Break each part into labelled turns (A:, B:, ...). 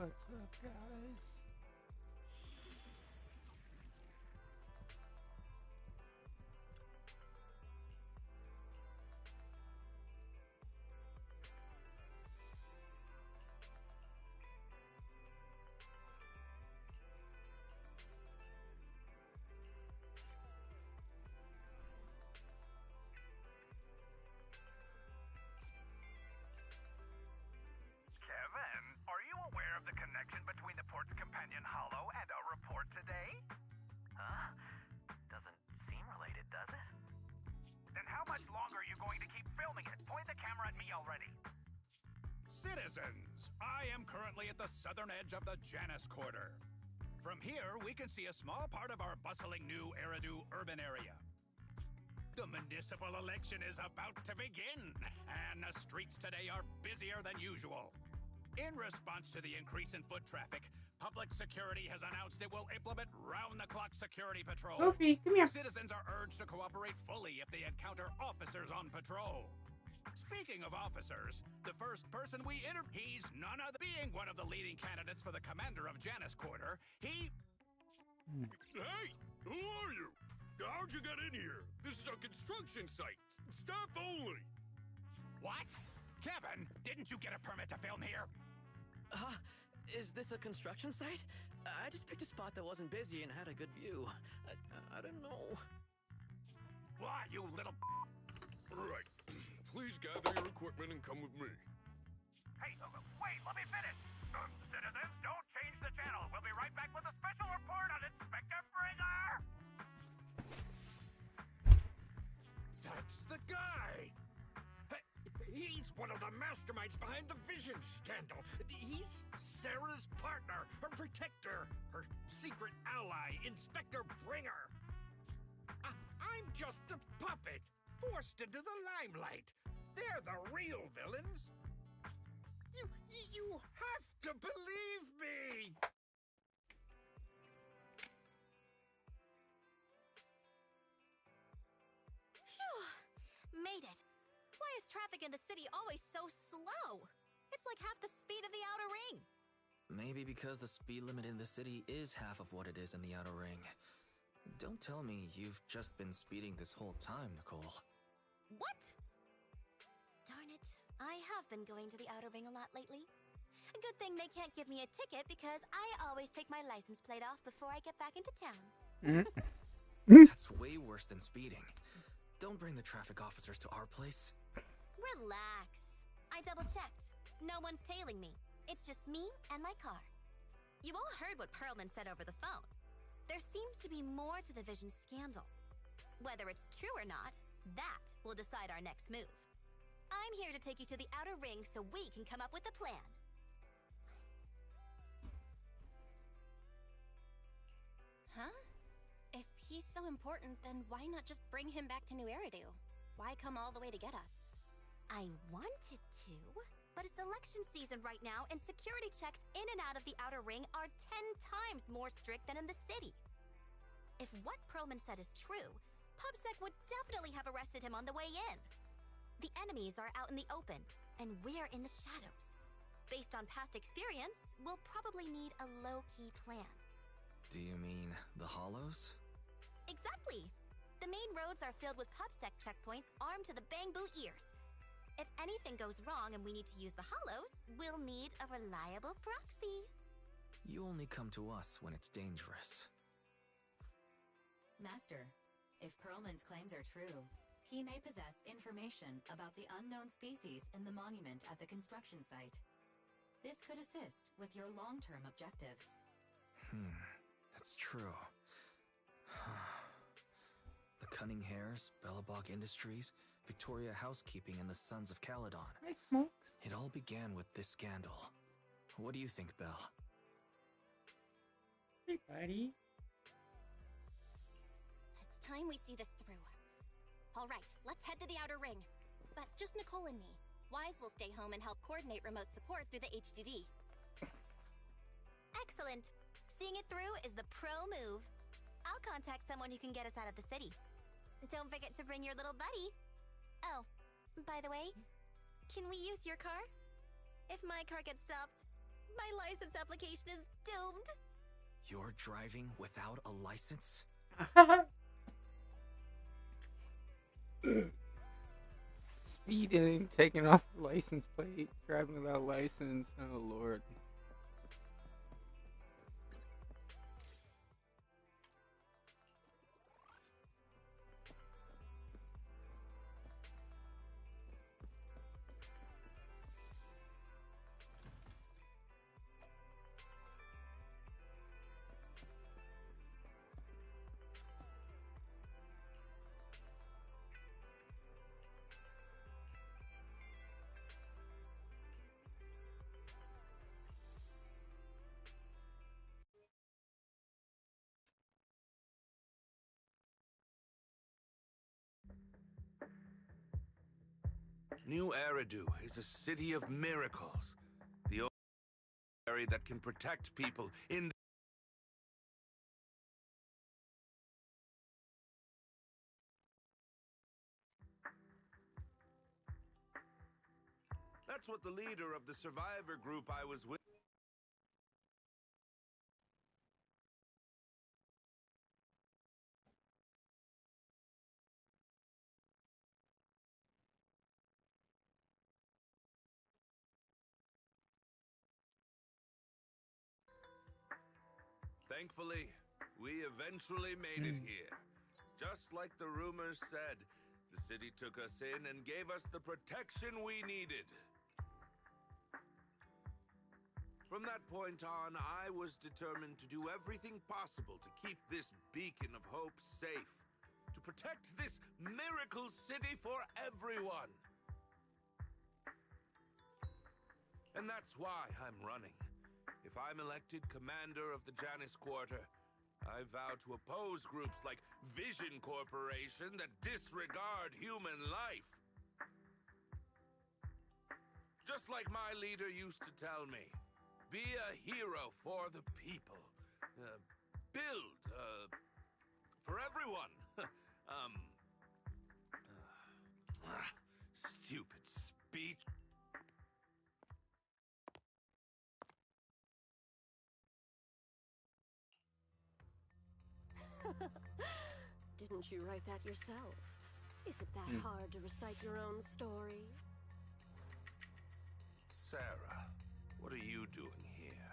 A: What's up, guys?
B: Kevin, are you aware of the connection between the port's companion hollow and our report today? Huh? Doesn't seem related, does it? Then how much longer are you going to keep filming it? Point the camera at me already.
C: Citizens, I am currently at the southern edge of the Janus Quarter. From here, we can see a small part of our bustling new Eridu urban area. The municipal election is about to begin, and the streets today are busier than usual. In response to the increase in foot traffic, public security has announced it will implement round-the-clock security patrol.
A: Sophie, come here.
C: Citizens are urged to cooperate fully if they encounter officers on patrol. Speaking of officers, the first person we interview, he's none other being one of the leading candidates for the commander of Janus Quarter. He...
D: Hey, who are you? How'd you get in here? This is a construction site. Staff only.
C: What? Kevin, didn't you get a permit to film here?
E: Is this a construction site? I just picked a spot that wasn't busy and had a good view. I don't know.
C: Why, you little...
D: Right. Please gather your equipment and come with me.
B: Hey, wait, let me finish. Citizens, don't change the channel. We'll be right back with a special report on Inspector Bringer.
D: That's the guy! He's one of the masterminds behind the Vision scandal. He's Sarah's partner, her protector, her secret ally, Inspector Bringer. I'm just a puppet, forced into the limelight. They're the real villains. You have to believe me!
F: Phew! Made it. Why is traffic in the city always so slow? It's like half the speed of the outer ring.
E: Maybe because the speed limit in the city is half of what it is in the outer ring. Don't tell me you've just been speeding this whole time, Nicole.
F: What? Darn it. I have been going to the outer ring a lot lately. A good thing they can't give me a ticket because I always take my license plate off before I get back into town.
E: That's way worse than speeding. Don't bring the traffic officers to our place.
F: Relax. I double-checked. No one's tailing me. It's just me and my car. You all heard what Perlman said over the phone. There seems to be more to the Vision scandal. Whether it's true or not, that will decide our next move. I'm here to take you to the outer ring so we can come up with a plan.
G: Huh? If he's so important, then why not just bring him back to New Eridu? Why come all the way to get us?
F: I wanted to, but it's election season right now, and security checks in and out of the outer ring are 10 times more strict than in the city. If what Perlman said is true, PubSec would definitely have arrested him on the way in. The enemies are out in the open, and we're in the shadows. Based on past experience, we'll probably need a low-key plan.
E: Do you mean the Hollows?
F: Exactly! The main roads are filled with PubSec checkpoints armed to the bang-boo ears. If anything goes wrong and we need to use the Hollows, we'll need a reliable proxy.
E: You only come to us when it's dangerous.
H: Master, if Perlman's claims are true, he may possess information about the unknown species in the monument at the construction site. This could assist with your long-term objectives.
E: That's true. The Cunning Hares, Bellabog Industries, Victoria Housekeeping, and the Sons of Caledon.
A: Hi, Smokes.
E: It all began with this scandal. What do you think, Belle?
A: Hey, buddy.
G: It's time we see this through. All right, let's head to the outer ring. But just Nicole and me. Wise will stay home and help coordinate remote support through the HDD.
F: Excellent. Seeing it through is the pro move. I'll contact someone who can get us out of the city. Don't forget to bring your little buddy. Oh, by the way, can we use your car? If my car gets stopped, My license application is doomed.
E: You're driving without a license?
A: Speeding, taking off the license plate, driving without license. Oh lord.
C: New Eridu is a city of miracles. The only area that can protect people in That's what the leader of the survivor group I was with. Thankfully, we eventually made it here. Just like the rumors said, the city took us in and gave us the protection we needed. From that point on, I was determined to do everything possible to keep this beacon of hope safe. To protect this miracle city for everyone. And that's why I'm running. If I'm elected commander of the Janus Quarter, I vow to oppose groups like Vision Corporation that disregard human life. Just like my leader used to tell me, be a hero for the people. Build, for everyone. Stupid speech.
I: Didn't you write that yourself? Is it that hard to recite your own story?
C: Sarah, what are you doing here?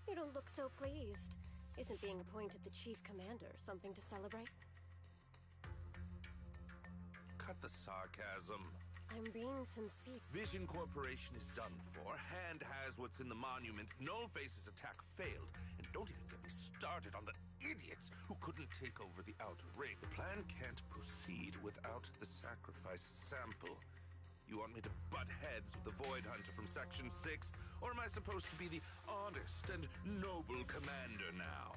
I: You don't look so pleased. Isn't being appointed the chief commander something to celebrate?
C: Cut the sarcasm.
I: I'm being sincere.
C: Vision Corporation is done for. Hand has what's in the monument. Nullface's attack failed. And don't even get me started on the idiots who couldn't take over the Outer Ring. The plan can't proceed without the sacrifice sample. You want me to butt heads with the Void Hunter from Section 6? Or am I supposed to be the honest and noble commander now?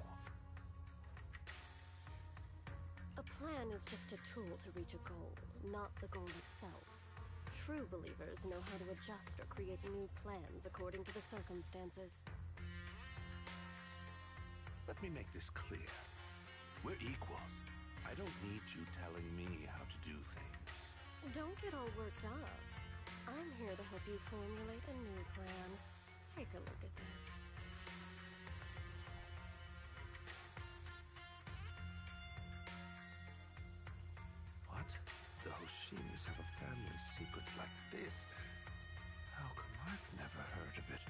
I: A plan is just a tool to reach a goal, not the goal itself. True believers know how to adjust or create new plans according to the circumstances.
C: Let me make this clear. We're equals. I don't need you telling me how to do things.
I: Don't get all worked up. I'm here to help you formulate a new plan. Take a look at this.
C: What? The Hoshinis have a family secret like this? How come I've never heard of it?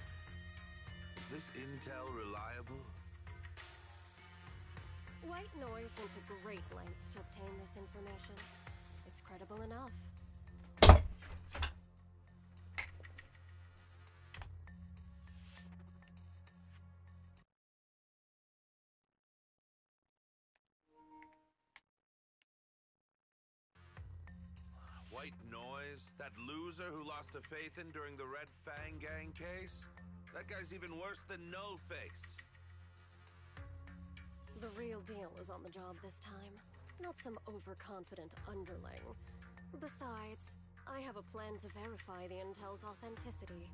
C: Is this intel reliable?
I: White Noise went to great lengths to obtain this information. It's credible enough.
C: White Noise? That loser who lost a faith in during the Red Fang Gang case? That guy's even worse than Nullface.
I: The real deal is on the job this time, not some overconfident underling. Besides, I have a plan to verify the intel's authenticity.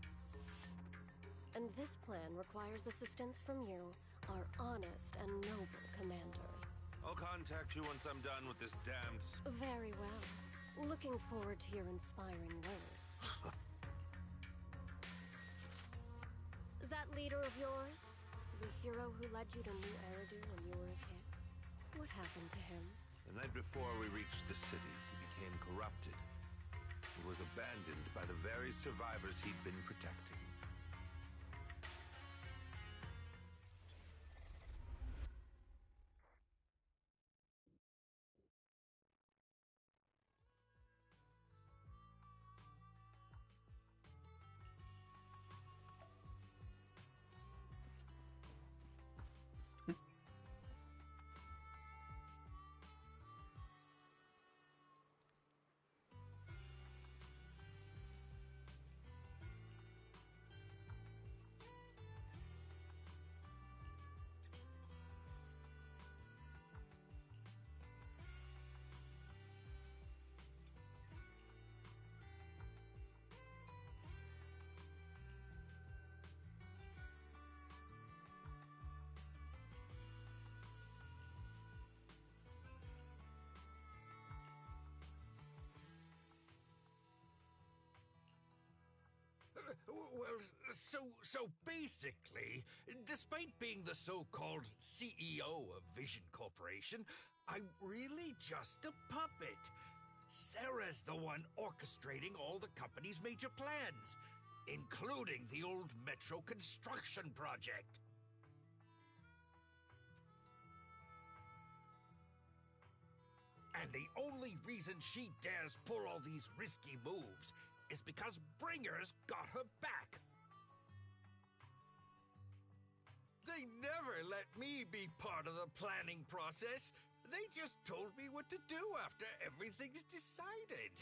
I: And this plan requires assistance from you, our honest and noble commander.
C: I'll contact you once I'm done with this damned...
I: Very well. Looking forward to your inspiring words. leader of yours, the hero who led you to New Eridu when you were a kid, what happened to him?
J: The night before we reached the city, he became corrupted. He was abandoned by the very survivors he'd been protecting.
D: Well, so basically, despite being the so-called CEO of Vision Corporation, I'm really just a puppet. Sarah's the one orchestrating all the company's major plans, including the old metro construction project. And the only reason she dares pull all these risky moves is because Bringer's got her back. They never let me be part of the planning process. They just told me what to do after everything's decided.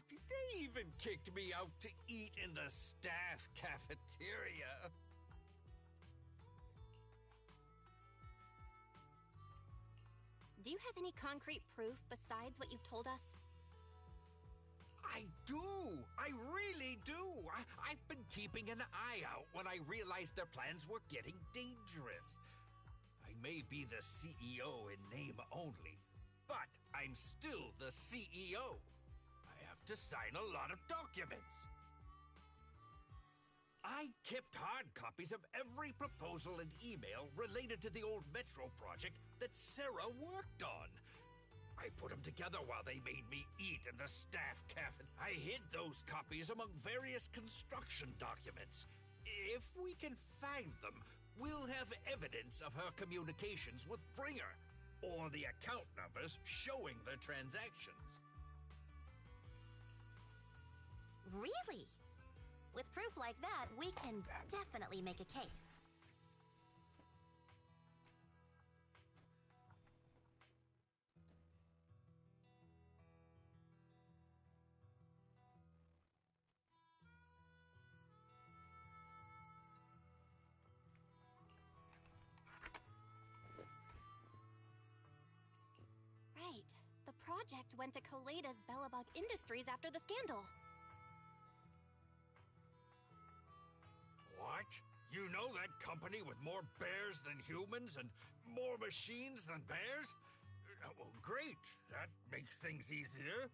D: They even kicked me out to eat in the staff cafeteria.
G: Do you have any concrete proof besides what you've told us?
D: I do! I really do! I've been keeping an eye out when I realized their plans were getting dangerous. I may be the CEO in name only, but I'm still the CEO. I have to sign a lot of documents. I kept hard copies of every proposal and email related to the old metro project that Sarah worked on. I put them together while they made me eat in the staff cafe. I hid those copies among various construction documents. If we can find them, we'll have evidence of her communications with Bringer, or the account numbers showing the transactions.
F: Really? With proof like that, we can definitely make a case.
G: Right. The project went to Koleda's Bellabog Industries after the scandal.
D: What? You know that company with more bears than humans and more machines than bears? Well, great. That makes things easier.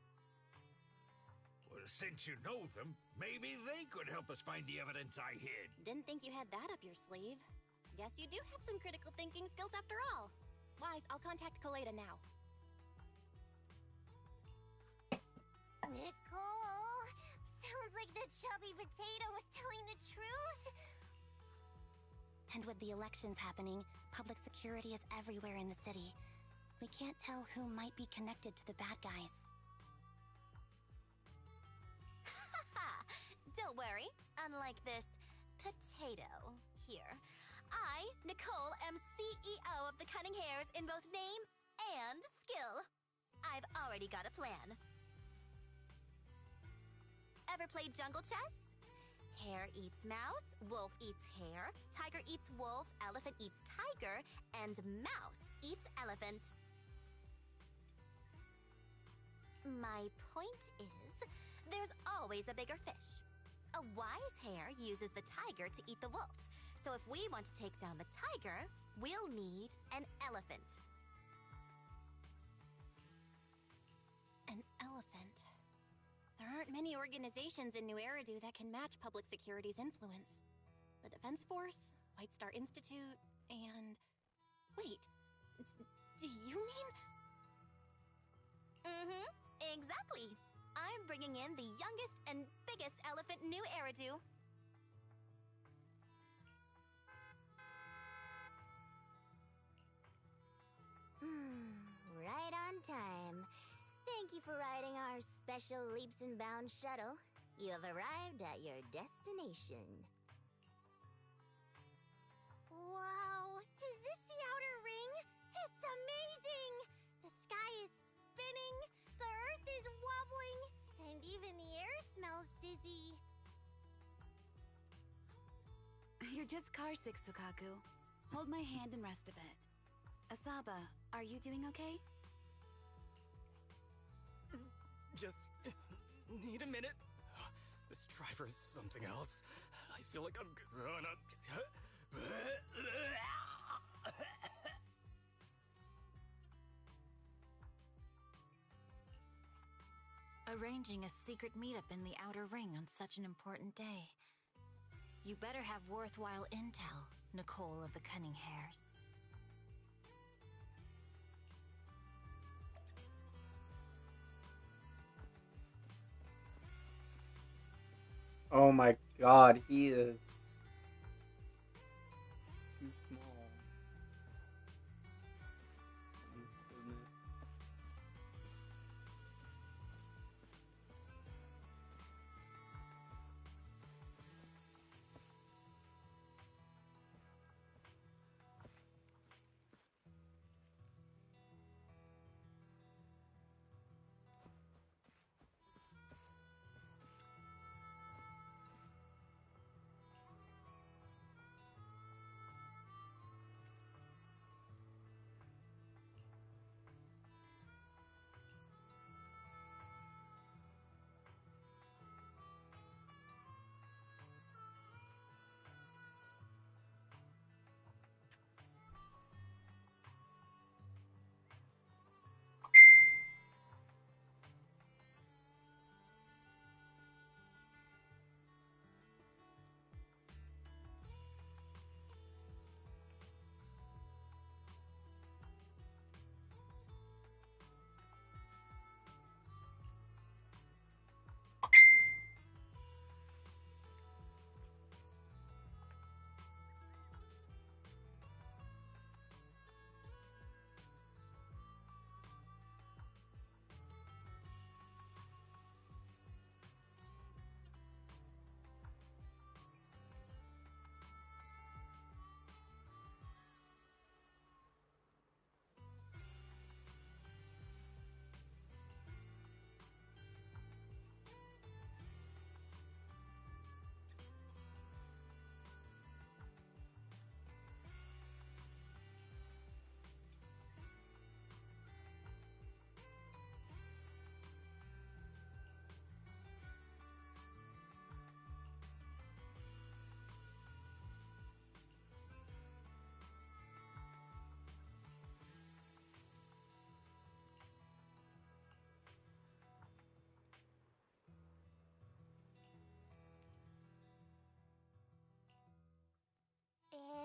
D: Well, since you know them, maybe they could help us find the evidence I hid.
G: Didn't think you had that up your sleeve. Guess you do have some critical thinking skills after all. Wise, I'll contact Koleda now.
K: Nicole! Sounds like the chubby potato was telling the truth.
F: And with the elections happening, public security is everywhere in the city. We can't tell who might be connected to the bad guys. Don't worry. Unlike this potato here, I, Nicole, am CEO of the Cunning Hares in both name and skill. I've already got a plan. Ever played jungle chess? Hare eats mouse, wolf eats hare, tiger eats wolf, elephant eats tiger, and mouse eats elephant. My point is, there's always a bigger fish. A wise hare uses the tiger to eat the wolf. So if we want to take down the tiger, we'll need an elephant.
G: An elephant. There aren't many organizations in New Eridu that can match public security's influence. the Defense Force, White Star Institute, and... Wait, do you mean...
F: Mm-hmm, exactly. I'm bringing in the youngest and biggest elephant new Eridu.
K: Right on time. Thank you for riding our special leaps and bounds shuttle. You have arrived at your destination.
F: Wow, is this the outer ring? It's amazing! The sky is spinning, the earth is wobbling, and even the air smells dizzy.
L: You're just carsick, Sukaku. Hold my hand and rest a bit. Asaba, are you doing okay?
D: Just need a minute. This driver is something else. I feel like I'm gonna...
H: Arranging a secret meetup in the Outer Ring on such an important day. You better have worthwhile intel, Nicole of the Cunning Hairs.
A: Oh my god, he is too small. My goodness.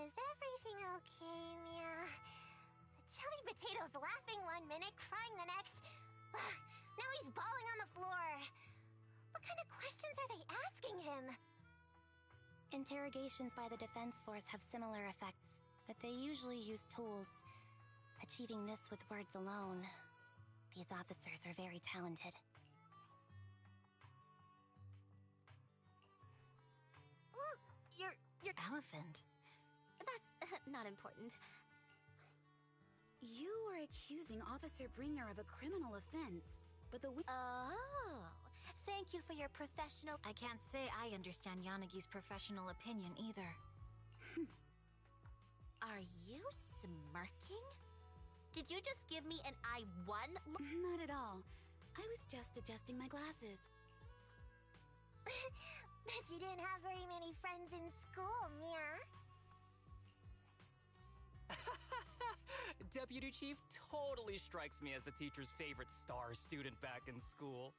K: Is everything okay, Mia? Chubby Potato's laughing one minute, crying the next. Now he's bawling on the floor. What kind of questions are they asking him?
G: Interrogations by the Defense Force have similar effects, but they usually use tools. Achieving this with words alone, these officers are very talented.
F: Your
H: Elephant?
F: That's not important.
L: You were accusing Officer Bringer of a criminal offense, but the
F: Oh, thank you for your professional...
H: I can't say I understand Yanagi's professional opinion either.
F: Are you smirking? Did you just give me an I-1 look?
L: Not at all. I was just adjusting my glasses.
K: Bet you didn't have very many friends in school, Mia.
M: Deputy Chief totally strikes me as the teacher's favorite star student back in school.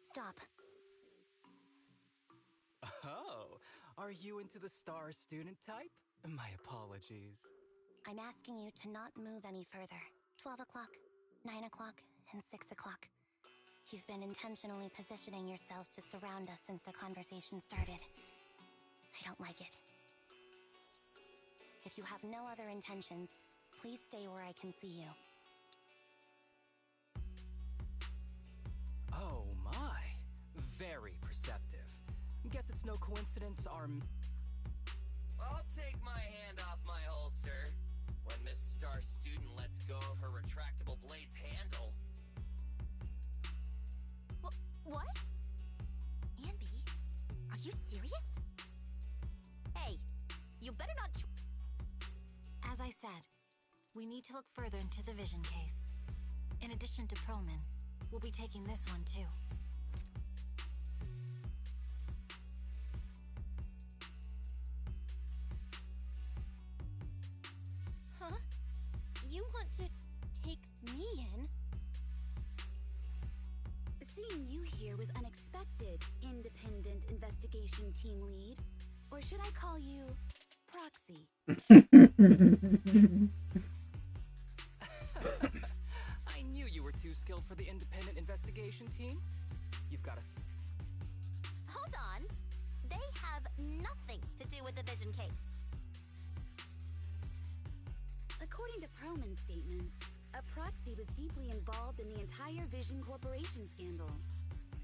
G: Stop.
M: Oh, Are you into the star student type? My apologies.
G: I'm asking you to not move any further. 12 o'clock, 9 o'clock, and 6 o'clock. You've been intentionally positioning yourselves to surround us since the conversation started. I don't like it. If you have no other intentions, please stay where I can see you.
M: Oh my. Very perceptive. Guess it's no coincidence our...
E: I'll take my hand off my holster. When Miss Star Student lets go of her retractable blade's handle.
F: What? Anby, are you serious? Hey, you better not
N: As I said, we need to look further into the vision case. In addition to Perlman, we'll be taking this one too.
F: Huh? You want to take me in?
L: Seeing you here was unexpected, independent investigation team lead. Or should I call you proxy?
M: I knew you were too skilled for the independent investigation team. You've got us.
F: Hold on. They have nothing to do with the vision case.
L: According to Perlman's statements, a proxy was deeply involved in the entire Vision Corporation scandal.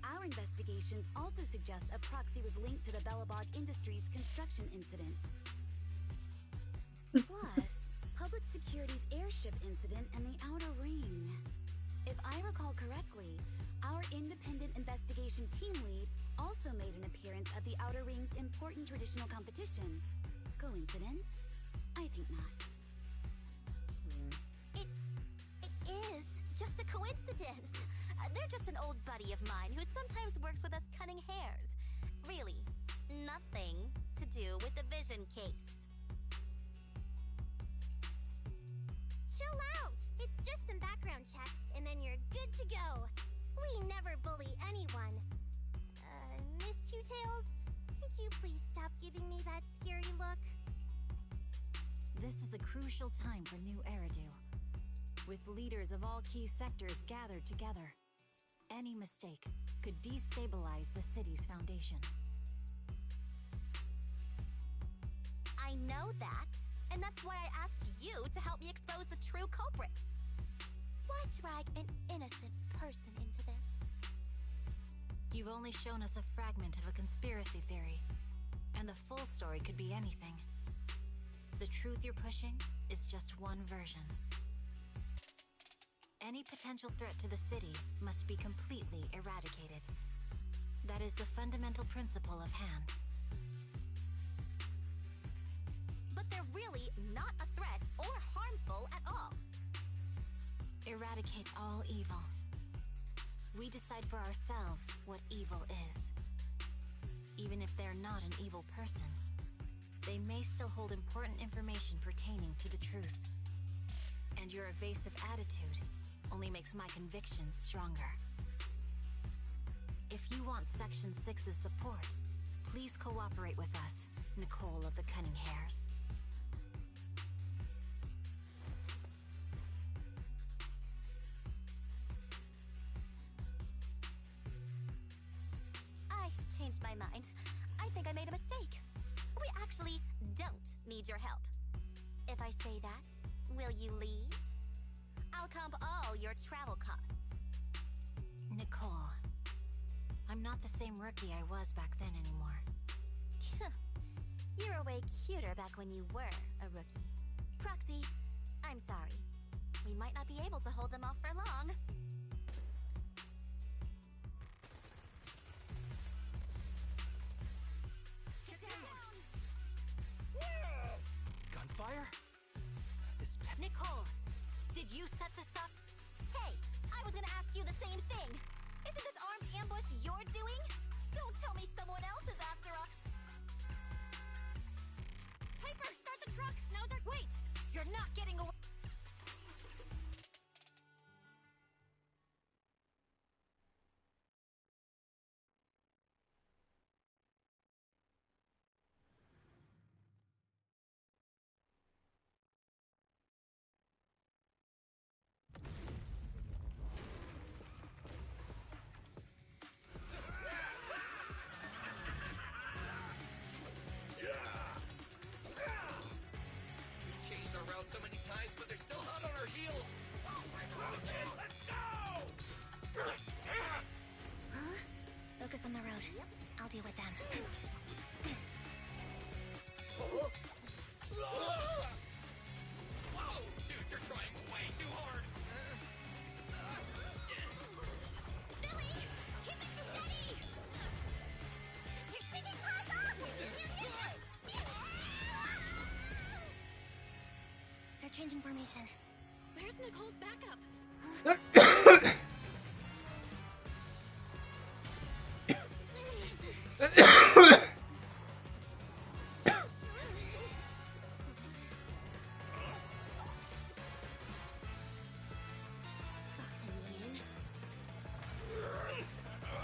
L: Our investigations also suggest a proxy was linked to the Bellabog Industries construction incident. Plus, Public Security's airship incident and the Outer Ring. If I recall correctly, our independent investigation team lead also made an appearance at the Outer Ring's important traditional competition. Coincidence? I think not.
F: It is just a coincidence. They're just an old buddy of mine who sometimes works with us cutting hairs. Really, nothing to do with the vision case.
K: Chill out! It's just some background checks, and then you're good to go. We never bully anyone. Miss Two-Tails, could you please stop giving me that scary look?
N: This is a crucial time for New Eridu. With leaders of all key sectors gathered together, any mistake could destabilize the city's foundation.
F: I know that, and that's why I asked you to help me expose the true culprit. Why drag an innocent person into this?
N: You've only shown us a fragment of a conspiracy theory, and the full story could be anything. The truth you're pushing is just one version. Any potential threat to the city must be completely eradicated. That is the fundamental principle of hand.
F: But they're really not a threat or harmful at all.
N: Eradicate all evil. We decide for ourselves what evil is. Even if they're not an evil person, they may still hold important information pertaining to the truth. And your evasive attitude only makes my convictions stronger. If you want Section 6's support, please cooperate with us, Nicole of the Cunning Hairs.
F: I changed my mind. I think I made a mistake. We actually don't need your help. If I say that, will you leave? I'll comp all your travel costs.
N: Nicole, I'm not the same rookie I was back then anymore.
F: You were way cuter back when you were a rookie. Proxy, I'm sorry. We might not be able to hold them off for long.
K: Get down!
M: Gunfire?
F: Nicole, did you set this up? Hey, I was gonna ask you the same thing. Isn't this armed ambush you're doing? Don't tell me someone else is after us. Piper, start the truck! Now's our— Wait! You're not getting away!
E: so many times, but they're still hot on our heels.
D: Let's go!
G: Huh? Focus on the road. I'll deal with them.
E: Whoa! Dude, you're trying way too hard.
K: Billy! Keep it steady! You're spinning claws off!
G: They're changing formation.
I: Where's Nicole's backup?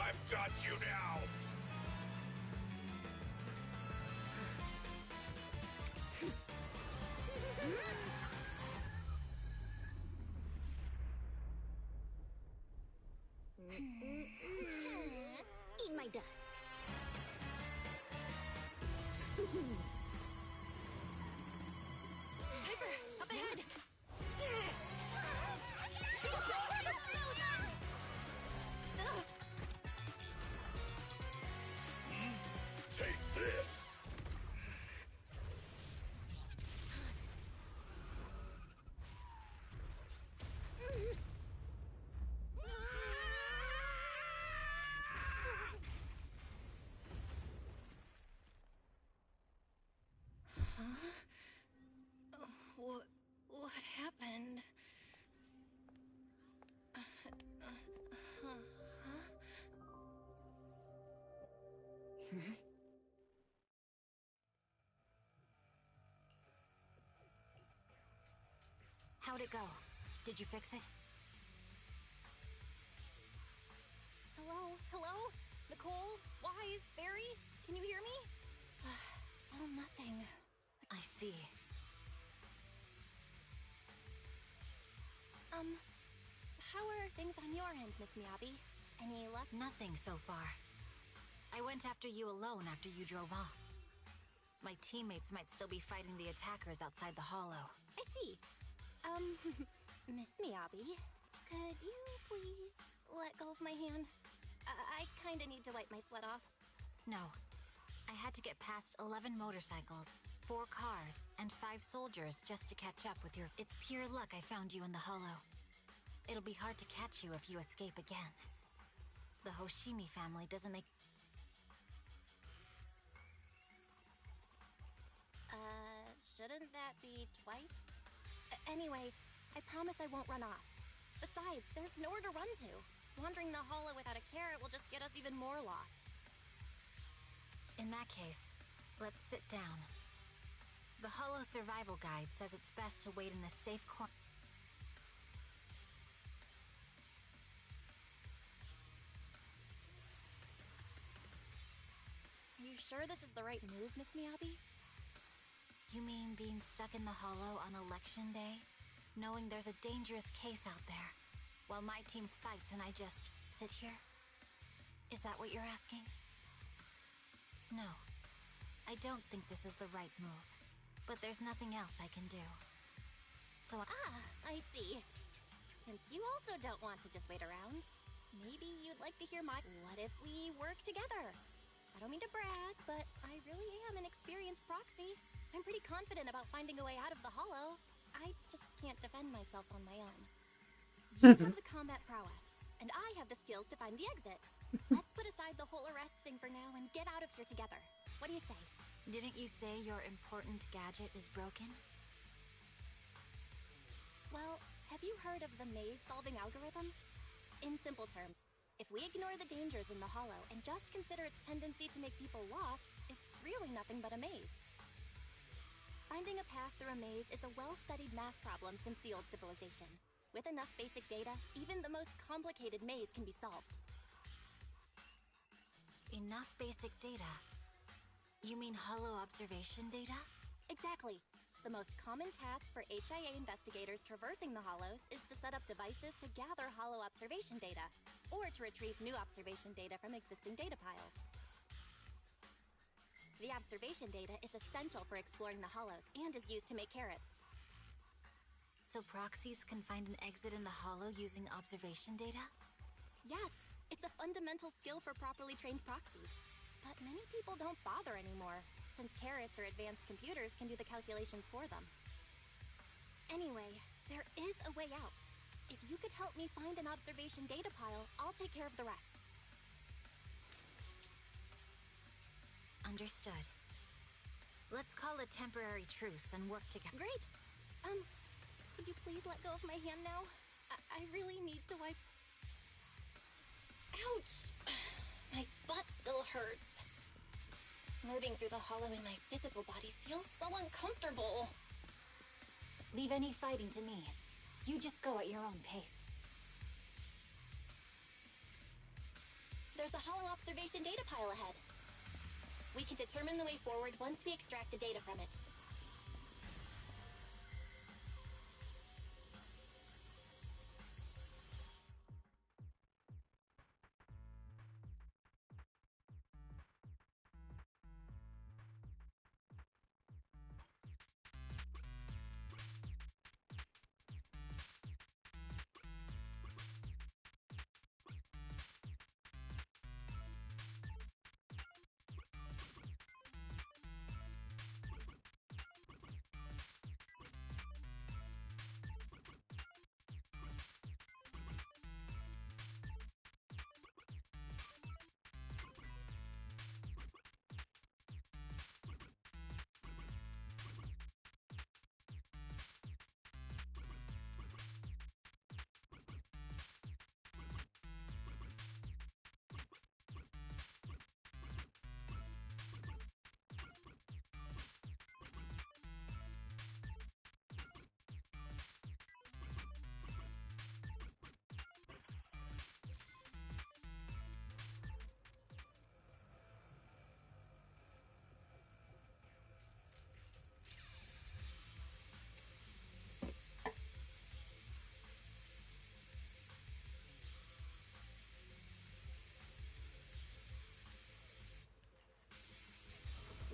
D: I've got you now!
K: Eat my dust.
I: Piper, up ahead!
D: Take this!
I: What happened?
N: How'd it go? Did you fix it?
I: Hello? Hello? Nicole? Wise? Barry? Can you hear me? Still nothing.
N: I see.
I: How are things on your end, Miss Miyabi? Any luck?
N: Nothing so far. I went after you alone after you drove off. My teammates might still be fighting the attackers outside the hollow.
I: I see. Miss Miyabi, could you please let go of my hand? I kinda need to wipe my sweat off.
N: No. I had to get past 11 motorcycles, 4 cars, and 5 soldiers just to catch up with your... It's pure luck I found you in the hollow. It'll be hard to catch you if you escape again. The Hoshimi family doesn't make...
I: Shouldn't that be twice? Anyway, I promise I won't run off. Besides, there's nowhere to run to. Wandering the hollow without a carrot will just get us even more lost.
N: In that case, let's sit down. The hollow survival guide says it's best to wait in a safe corner.
I: You sure this is the right move, Miss Miyabi?
N: You mean being stuck in the hollow on election day? Knowing there's a dangerous case out there, while my team fights and I just sit here? Is that what you're asking? No. I don't think this is the right move. But there's nothing else I can do. So
I: I see. Since you also don't want to just wait around, maybe you'd like to hear my... What if we work together? I don't mean to brag, but I really am an experienced proxy. I'm pretty confident about finding a way out of the hollow. I just can't defend myself on my own. You have the combat prowess, and I have the skills to find the exit. Let's put aside the whole arrest thing for now and get out of here together. What do you say?
N: didn't you say your important gadget is broken?
I: Well, have you heard of the maze-solving algorithm? In simple terms, if we ignore the dangers in the hollow and just consider its tendency to make people lost, it's really nothing but a maze. Finding a path through a maze is a well-studied math problem since the old civilization. With enough basic data, even the most complicated maze can be solved.
N: Enough basic data? You mean hollow observation data?
I: Exactly. The most common task for HIA investigators traversing the hollows is to set up devices to gather hollow observation data, or to retrieve new observation data from existing data piles. The observation data is essential for exploring the hollows and is used to make carrots.
N: So proxies can find an exit in the hollow using observation data?
F: Yes, it's a fundamental skill for properly trained proxies. But many people don't bother anymore, since carrots or advanced computers can do the calculations for them. Anyway, there is a way out. If you could help me find an observation data pile, I'll take care of the rest.
N: Understood. Let's call a temporary truce and work together.
F: Great! Could you please let go of my hand now? I really need to wipe... Ouch! My butt still hurts. Moving through the hollow in my physical body feels so uncomfortable.
N: Leave any fighting to me. You just go at your own pace.
F: There's a hollow observation data pile ahead. We can determine the way forward once we extract the data from it.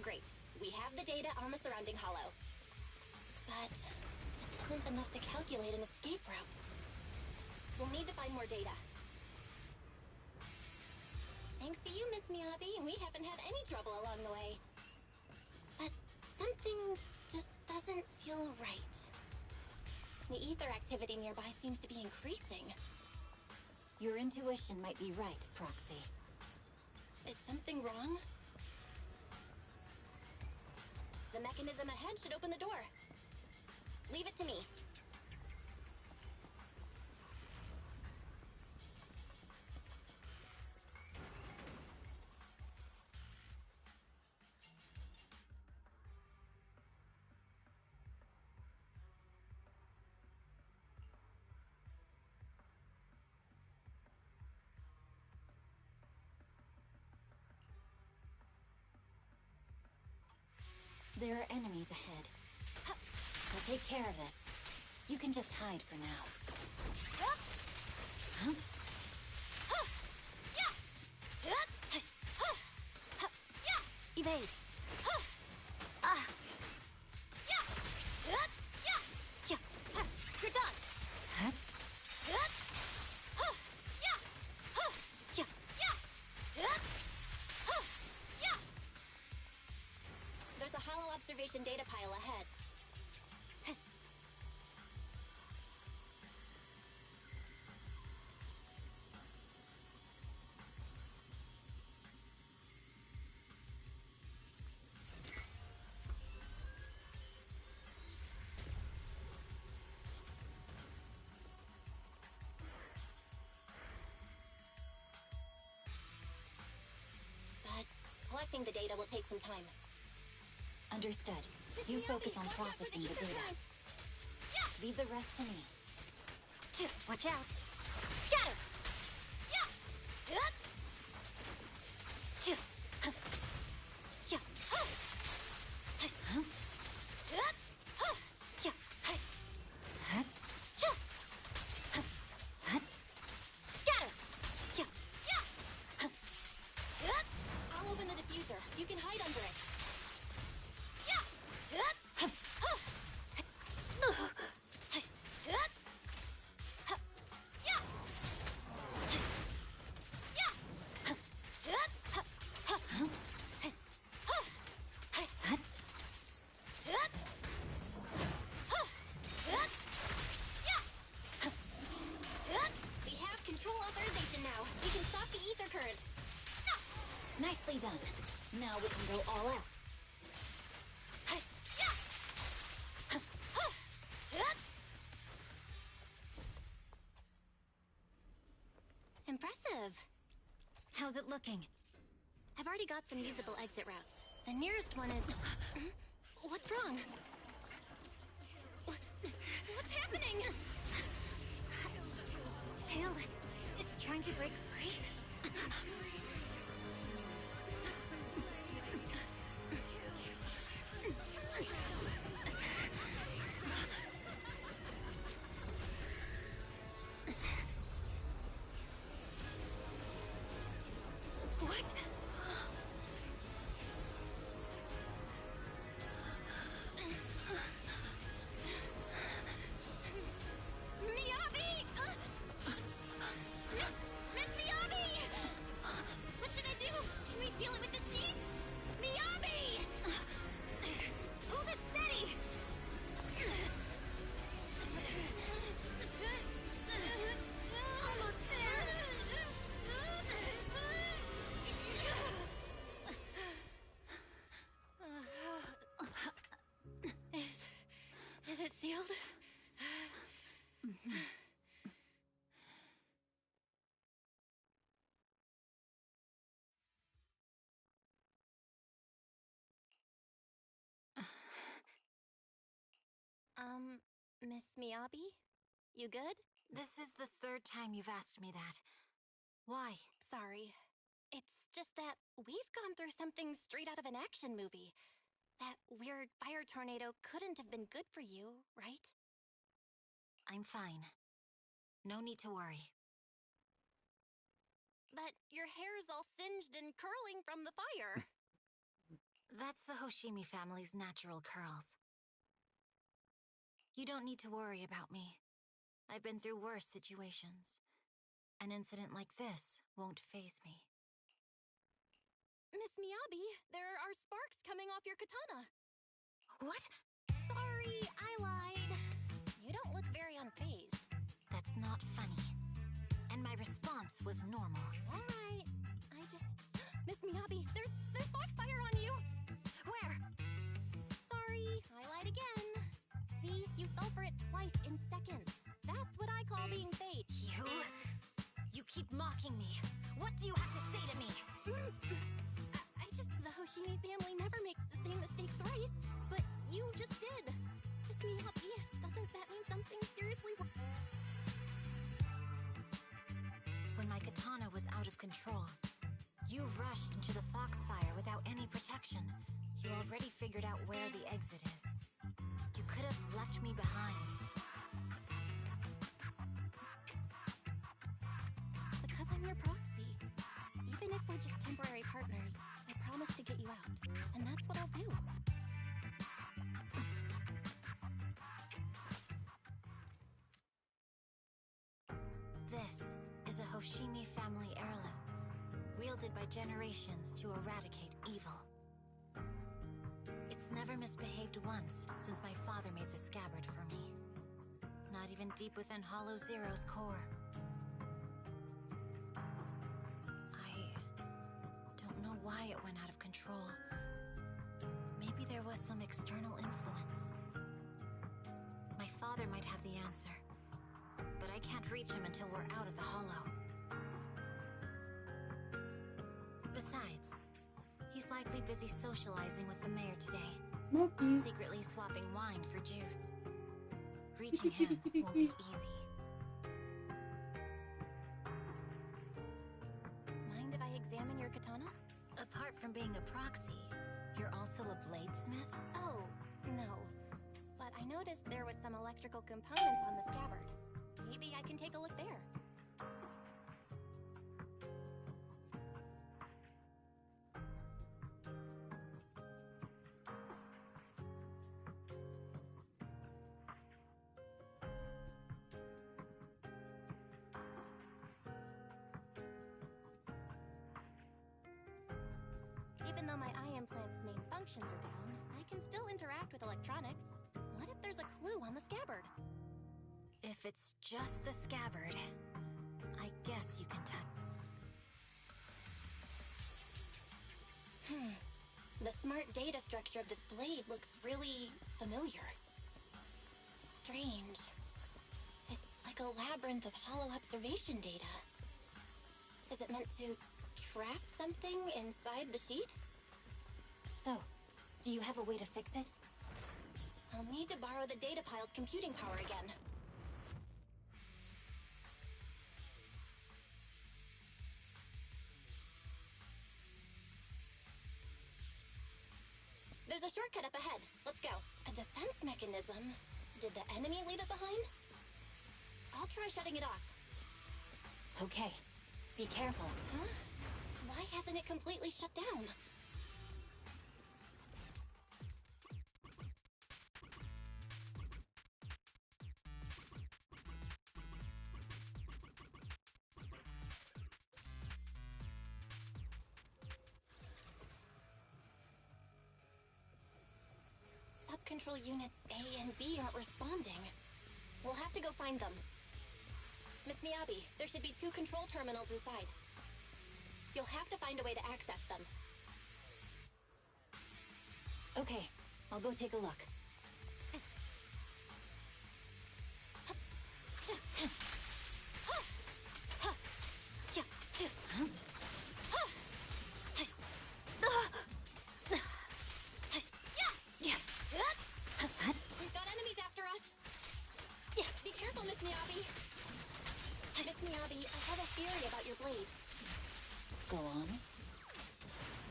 F: Great. We have the data on the surrounding hollow. But this isn't enough to calculate an escape route. We'll need to find more data. Thanks to you, Miss Miyabi, we haven't had any trouble along the way. But something just doesn't feel right. The ether activity nearby seems to be increasing.
N: Your intuition might be right, Proxy.
F: Is something wrong? The mechanism ahead should open the door. Leave it to me.
N: There are enemies ahead. I'll take care of this. You can just hide for now. Huh? Evade. You're done.
F: There's a hollow observation data pile ahead. But collecting the data will take some time.
N: Understood. You focus on processing the data. Leave the rest to me.
F: Watch out! Scatter! I'll open the diffuser. You can hide under it.
N: How's it looking?
F: I've already got some usable exit routes. The nearest one is... What's wrong? What's happening?
N: Tailless is trying to break free?
F: What? Miyabi! Miss Miyabi! What should I do? Can we seal it with the sheet? Miyabi! Hold it steady! Almost there! Is it sealed? Miss Miyabi? You good?
N: This is the third time you've asked me that. Why?
F: Sorry. It's just that we've gone through something straight out of an action movie. That weird fire tornado couldn't have been good for you, right?
N: I'm fine. No need to worry.
F: But your hair's all singed and curling from the fire.
N: That's the Hoshimi family's natural curls. You don't need to worry about me. I've been through worse situations. An incident like this won't faze me.
F: Miss Miyabi, there are sparks coming off your katana.
N: What?
F: Sorry, I lied. You don't look very unfazed.
N: That's not funny. And my response was normal.
F: All right. Miss Miyabi, there's foxfire on you!
N: Where?
F: Sorry, I lied again. See, you fell for it twice in seconds. That's what I call being fate.
N: You keep mocking me. What do you have to say to me?
F: The Hoshimi family never makes the same mistake thrice, but you just did. Miss Miyabi, doesn't that mean something seriously wrong?
N: When my katana was out of control, you rushed into the foxfire without any protection. You already figured out where the exit is. You could have left me behind.
F: Because I'm your proxy. Even if we're just temporary partners, I promise to get you out. And that's what I'll do.
N: This is a Hoshimi family heirloom, wielded by generations to eradicate evil. It's never misbehaved once since my father made the scabbard for me. Not even deep within Hollow Zero's core. I don't know why it went out of control. Maybe there was some external influence. My father might have the answer, but I can't reach him until we're out of the Hollow. Besides, he's likely busy socializing with the mayor today. Secretly swapping wine for juice. Reaching him won't be easy.
F: Mind if I examine your katana?
N: Apart from being a proxy, you're also a bladesmith?
F: Oh, no. But I noticed there was some electrical components on the scabbard. Maybe I can take a look there. Even though my eye implant's main functions are down, I can still interact with electronics. What if there's a clue on the scabbard?
N: If it's just the scabbard, I guess you can touch.
F: The smart data structure of this blade looks really familiar. Strange. It's like a labyrinth of hollow observation data. Is it meant to trapped something inside the sheet?
N: So, do you have a way to fix it?
F: I'll need to borrow the data pile's computing power again. There's a shortcut up ahead. Let's go. A defense mechanism? Did the enemy leave it behind? I'll try shutting it off.
N: Okay. Be careful.
F: Huh? Why hasn't it completely shut down? Sub-control units A and B aren't responding. We'll have to go find them. Miss Miyabi, there should be 2 control terminals inside. You'll have to find a way to access them.
N: Okay, I'll go take a look.
F: We've got enemies after us. Be careful, Miss Miyabi. Miss Miyabi, I have a theory about your blade.
N: Go on.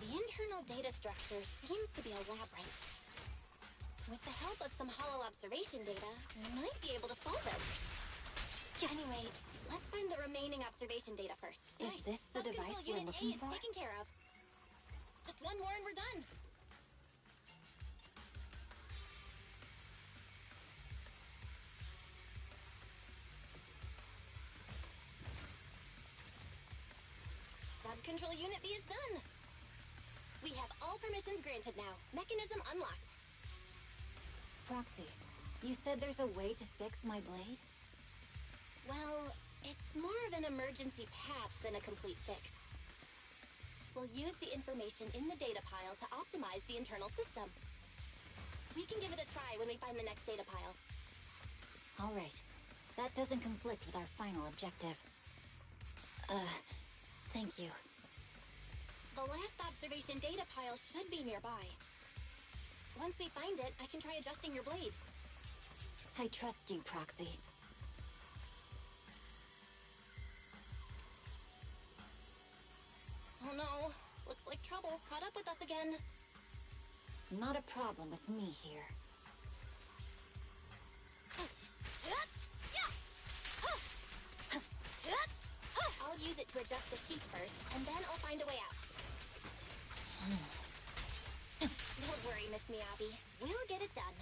F: The internal data structure seems to be a labyrinth. With the help of some hollow observation data, we might be able to solve it. Anyway, let's find the remaining observation data first.
N: Is this the device we're
F: Unit
N: looking
F: A is
N: for?
F: taken care of. Just one more and we're done. Sub-control unit B is done. We have all permissions granted now. Mechanism unlocked.
N: Proxy, you said there's a way to fix my blade?
F: Well, it's more of an emergency patch than a complete fix. We'll use the information in the data pile to optimize the internal system. We can give it a try when we find the next data pile.
N: All right. That doesn't conflict with our final objective. Thank you.
F: The last observation data pile should be nearby. Once we find it, I can try adjusting your blade.
N: I trust you, Proxy.
F: Oh no, looks like trouble's caught up with us again.
N: Not a problem with me here.
F: I'll use it to adjust the sheet first, and then I'll find a way out. Don't worry, Miss Miyabi. We'll get it done.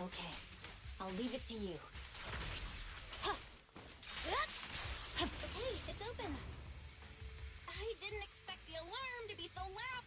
N: Okay, I'll leave it to you.
F: Okay, it's open. I didn't expect the alarm to be so loud.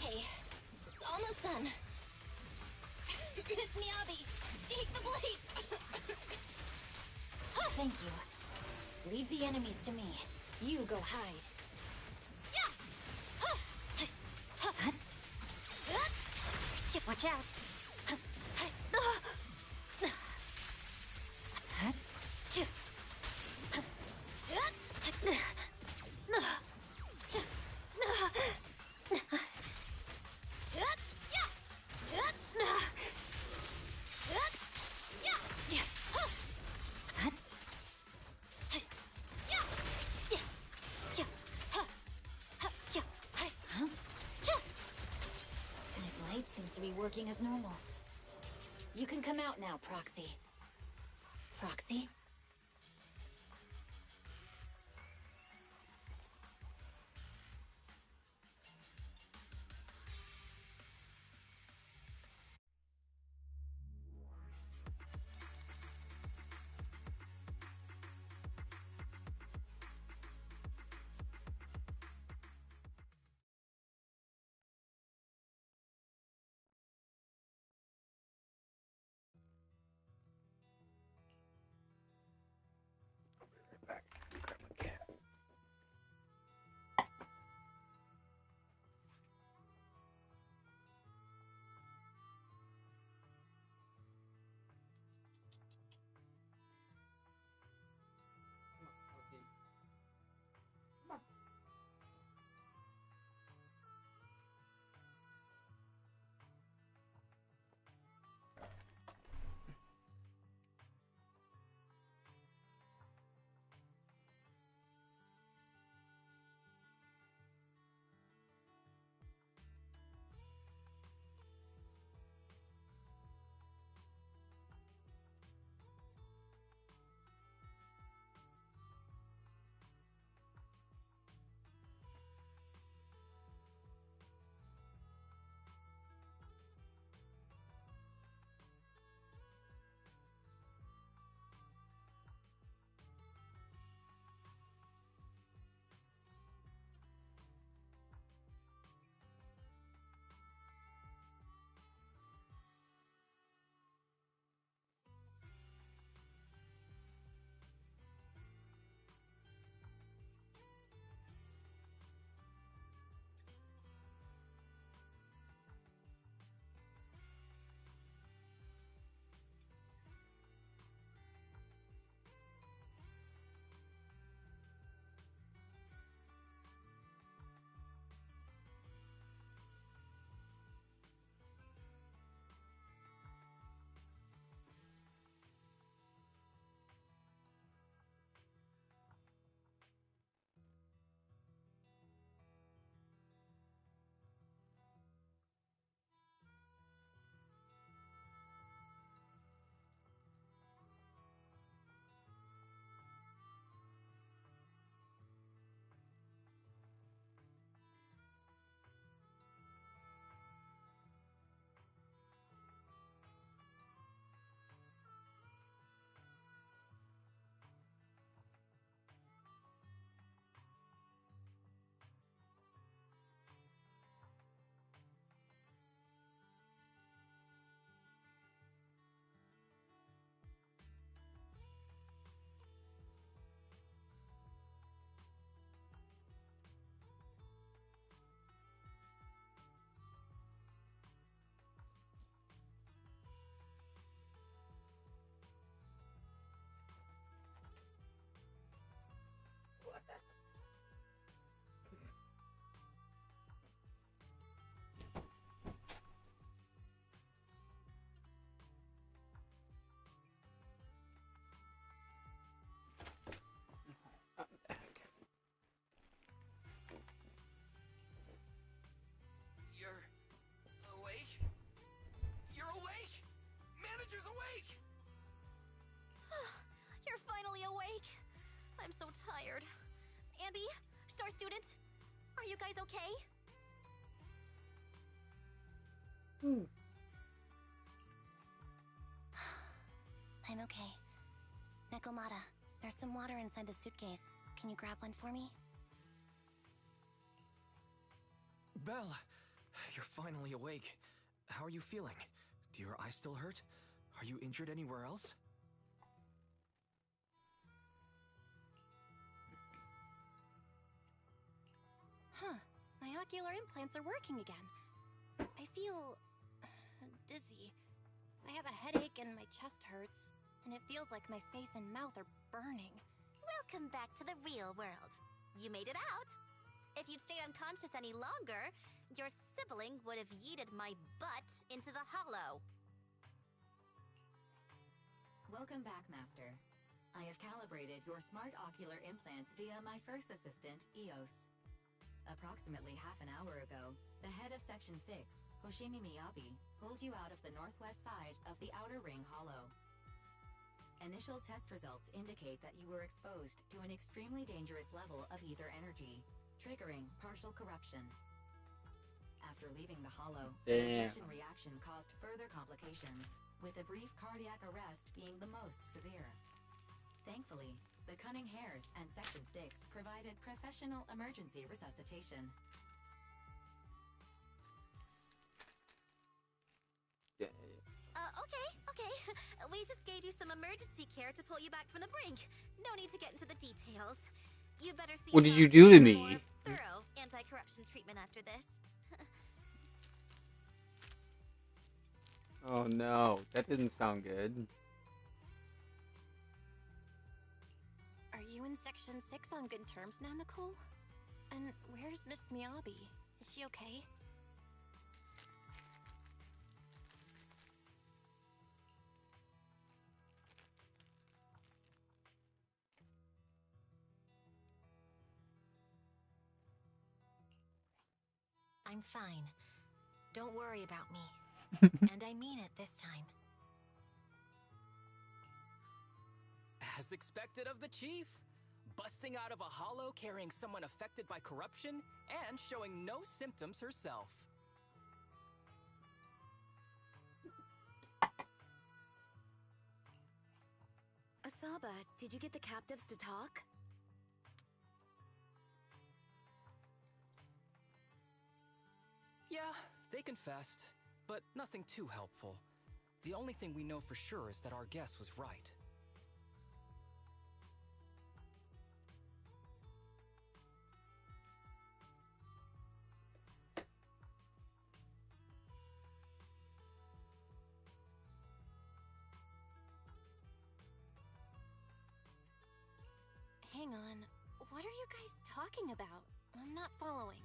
F: Okay, it's almost done. Miss Miyabi, take the blade!
N: Thank you. Leave the enemies to me. You go hide. Watch out! My blade seems to be working as normal. You can come out now, Proxy. Proxy?
F: Bookstore student! Are you guys okay?
G: I'm okay. Nekomata, there's some water inside the suitcase. Can you grab one for me?
E: Belle, you're finally awake. How are you feeling? Do your eyes still hurt? Are you injured anywhere else?
G: Huh. My ocular implants are working again. I feel dizzy. I have a headache and my chest hurts. And it feels like my face and mouth are burning.
F: Welcome back to the real world. You made it out. If you'd stayed unconscious any longer, your sibling would have yeeted my butt into the hollow.
H: Welcome back, Master. I have calibrated your smart ocular implants via my first assistant, EOS. Approximately half an hour ago, the head of Section 6, Hoshimi Miyabi, pulled you out of the northwest side of the Outer Ring Hollow. Initial test results indicate that you were exposed to an extremely dangerous level of ether energy, triggering partial corruption. After leaving the hollow, the injection reaction caused further complications, with a brief cardiac arrest being the most severe. Thankfully, the Cunning Hares and Section 6 provided professional emergency resuscitation.
F: Okay. We just gave you some emergency care to pull you back from the brink. No need to get into the details. You better see.
A: What did you do to me?
F: Thorough anti-corruption treatment after this.
A: Oh no, that didn't sound good.
G: Are you in Section 6 on good terms now, Nicole? And where's Miss Miyabi? Is she okay?
N: I'm fine. Don't worry about me. And I mean it this time.
M: As expected of the chief, busting out of a hollow carrying someone affected by corruption and showing no symptoms herself.
L: Asaba, did you get the captives to talk?
M: Yeah, they confessed, but nothing too helpful. The only thing we know for sure is that our guess was right.
G: Hang on. What are you guys talking about? I'm not following.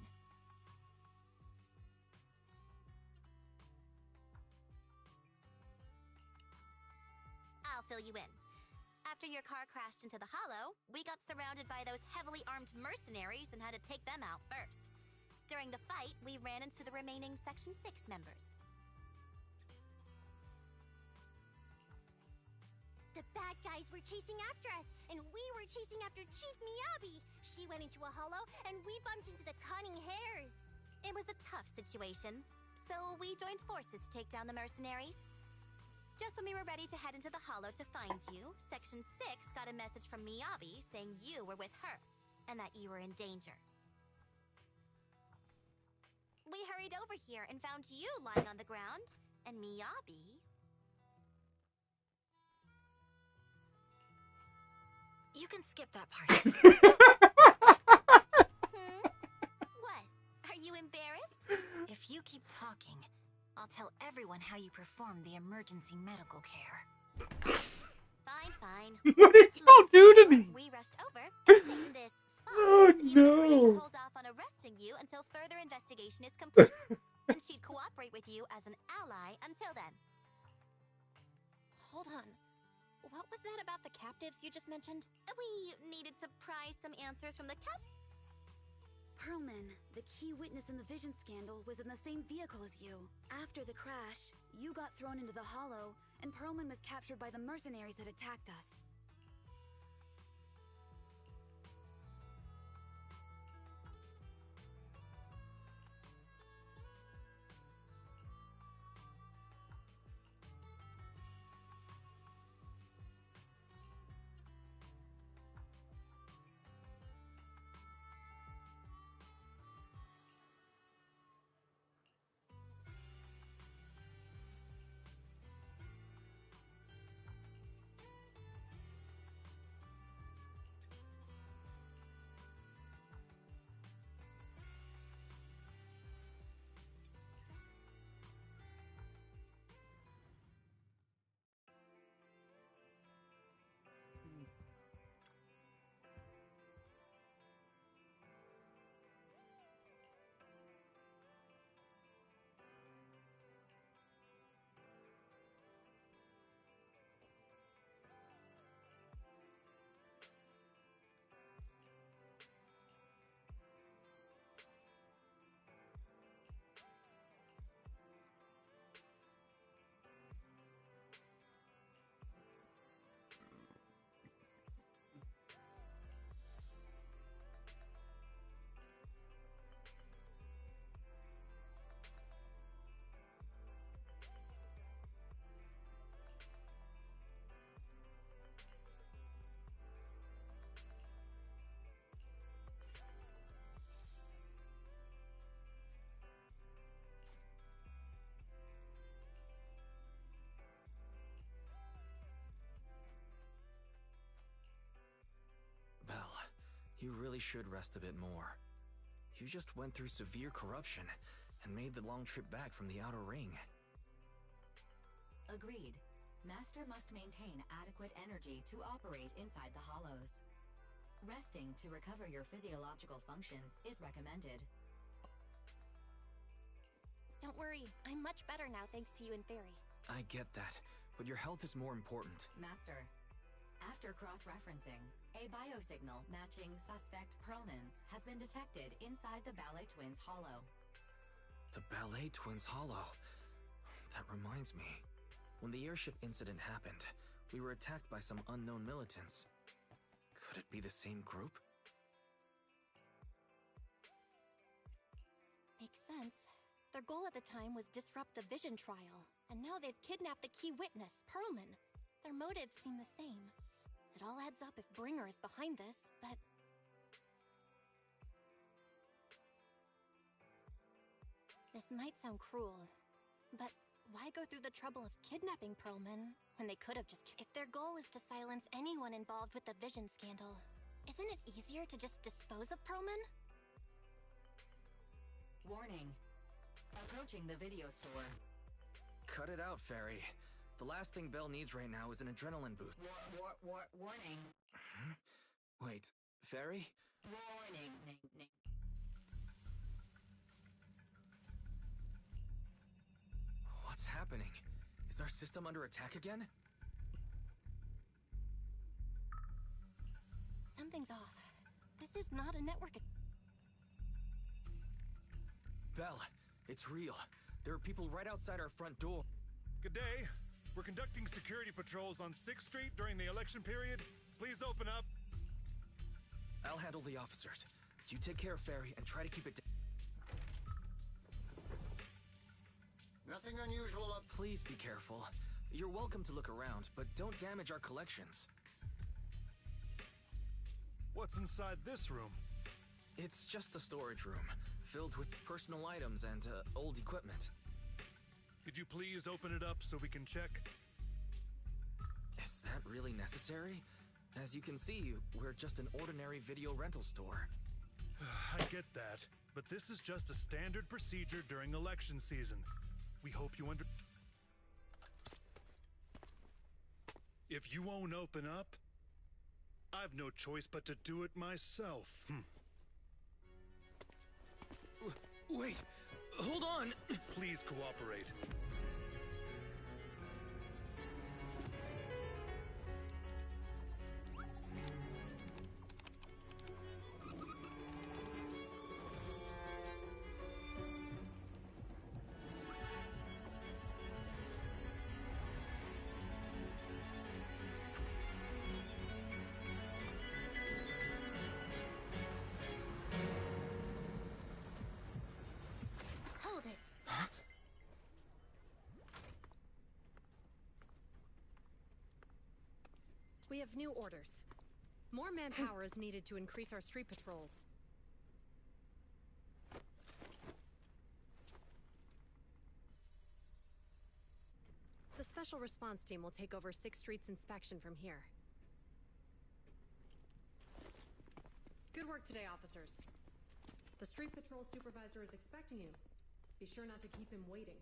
F: I'll fill you in. After your car crashed into the hollow, we got surrounded by those heavily armed mercenaries and had to take them out first. During the fight, we ran into the remaining Section 6 members.
K: The bad guys were chasing after us, and we were chasing after Chief Miyabi. She went into a hollow, and we bumped into the Cunning Hares.
F: It was a tough situation, so we joined forces to take down the mercenaries. Just when we were ready to head into the hollow to find you, Section 6 got a message from Miyabi saying you were with her, and that you were in danger. We hurried over here and found you lying on the ground, and Miyabi...
N: You can skip that part.
F: What? Are you embarrassed?
N: If you keep talking, I'll tell everyone how you perform the emergency medical care.
F: Fine.
A: What did y'all do to me?
F: We rushed over, and this
A: Oh
F: even agreed to
A: no.
F: hold off on arresting you until further investigation is complete. And she'd cooperate with you as an ally until then.
G: Hold on. What was that about the captives you just mentioned?
F: We needed to pry some answers from the
L: Perlman, the key witness in the Vision scandal, was in the same vehicle as you. After the crash, you got thrown into the hollow, and Perlman was captured by the mercenaries that attacked us.
E: should rest a bit more. You just went through severe corruption and made the long trip back from the outer ring.
H: Agreed. Master must maintain adequate energy to operate inside the hollows. Resting to recover your physiological functions is recommended.
F: Don't worry, I'm much better now thanks to you and Fairy.
E: I get that, but your health is more important.
H: Master, after cross-referencing, a biosignal matching suspect Perlman's has been detected inside the Ballet Twins hollow.
E: The Ballet Twins hollow. That reminds me. When the airship incident happened, we were attacked by some unknown militants. Could it be the same group?
F: Makes sense. Their goal at the time was disrupt the Vision trial, and now they've kidnapped the key witness, Perlman. Their motives seem the same. It all adds up if Bringer is behind this, but... This might sound cruel, but why go through the trouble of kidnapping Perlman when they could have just... If their goal is to silence anyone involved with the Vision scandal, isn't it easier to just dispose of Perlman?
H: Warning. Approaching the video store.
E: Cut it out, Fairy. The last thing Belle needs right now is an adrenaline boost.
H: Warning.
E: Wait, Fairy?
H: Warning.
E: What's happening? Is our system under attack again?
F: Something's off. This is not a network.
E: Belle, it's real. There are people right outside our front door.
O: Good day. We're conducting security patrols on 6th Street during the election period. Please open up.
E: I'll handle the officers. You take care of Fairy and try to keep it down.
P: Nothing unusual up.
E: Please be careful. You're welcome to look around, but don't damage our collections.
O: What's inside this room?
E: It's just a storage room, filled with personal items and old equipment.
O: Could you please open it up so we can check?
E: Is that really necessary? As you can see, we're just an ordinary video rental store.
O: I get that, but this is just a standard procedure during election season. We hope you If you won't open up, I've no choice but to do it myself.
E: Wait, hold on!
O: Please cooperate.
F: Hold it.
Q: We have new orders. More manpower is needed to increase our street patrols. The Special Response Team will take over 6th Street's inspection from here. Good work today, officers. The street patrol supervisor is expecting you. Be sure not to keep him waiting.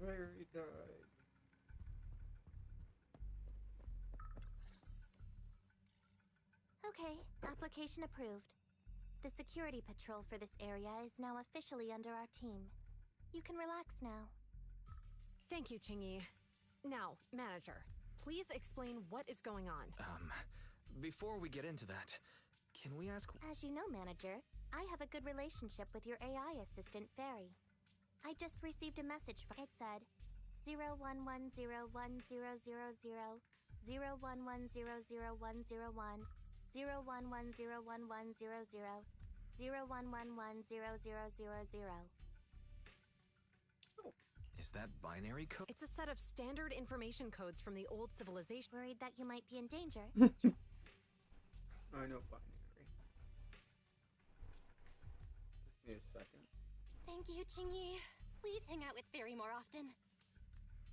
A: Fairy died.
F: Okay, application approved. The security patrol for this area is now officially under our team. You can relax now.
Q: Thank you, Chingy. Now, manager, please explain what is going on.
E: Before we get into that, Can we ask...
F: As you know, Manager, I have a good relationship with your AI assistant, Fairy. I just received a message from... It said, 01101000, 01100101, 01101100, 01110000.
E: Is that binary code?
Q: It's a set of standard information codes from the old civilization.
F: Worried that you might be in danger?
A: I know binary. Give me a second.
F: Thank you, Jingyi. Please hang out with Fairy more often.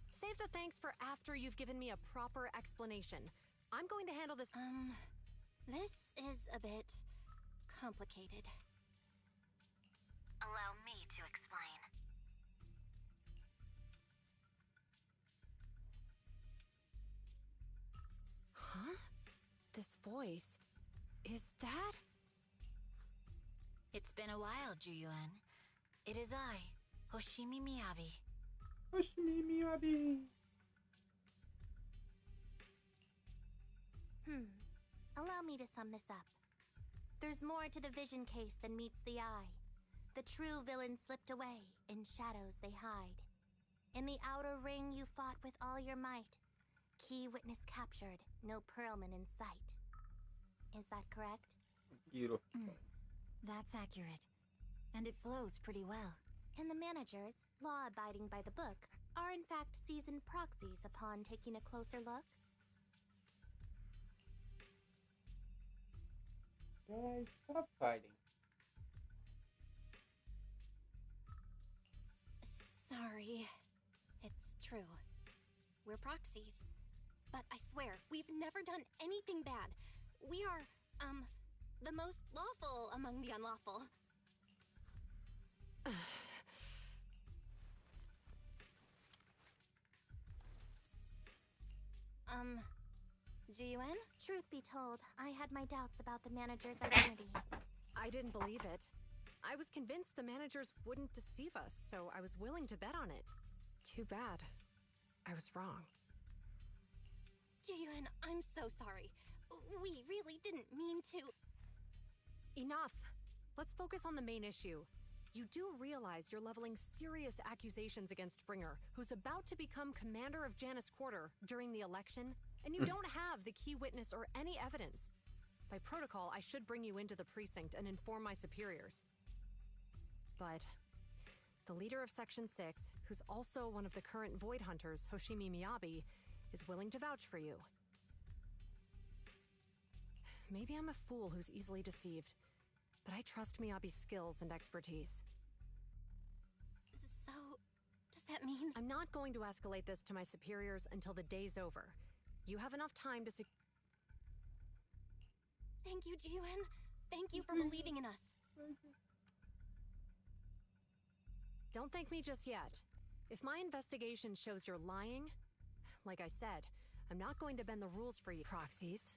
Q: Save the thanks for after you've given me a proper explanation. I'm going to handle this.
F: This is a bit complicated.
K: Allow me to explain.
Q: Huh? This voice. Is that?
N: It's been a while, Juyuan. It is I, Hoshimi Miyabi.
A: Hoshimi Miyabi.
F: Allow me to sum this up. There's more to the vision case than meets the eye. The true villain slipped away, in shadows they hide. In the outer ring you fought with all your might. Key witness captured, no Pearlman in sight. Is that correct?
A: Beautiful.
N: That's accurate. And it flows pretty well.
F: And the managers, law-abiding by the book, are in fact seasoned proxies upon taking a closer look?
A: Guys, stop fighting.
F: Sorry. It's true. We're proxies. But I swear, we've never done anything bad. We are, the most lawful among the unlawful. Jiyuan? Truth be told, I had my doubts about the manager's identity.
Q: I didn't believe it. I was convinced the managers wouldn't deceive us, so I was willing to bet on it. Too bad. I was wrong.
F: Jiyuan, I'm so sorry. We really didn't mean to...
Q: Enough! Let's focus on the main issue. You do realize you're leveling serious accusations against Bringer, who's about to become commander of Janus Quarter during the election, and you don't have the key witness or any evidence. By protocol, I should bring you into the precinct and inform my superiors. But the leader of Section 6, who's also one of the current Void Hunters, Hoshimi Miyabi, is willing to vouch for you. Maybe I'm a fool who's easily deceived, but I trust Miyabi's skills and expertise.
F: So, does that mean...
Q: I'm not going to escalate this to my superiors until the day's over. You have enough time to
F: Thank you, Jiyuan. Thank you for believing in us.
Q: Don't thank me just yet. If my investigation shows you're lying, like I said, I'm not going to bend the rules for you, proxies.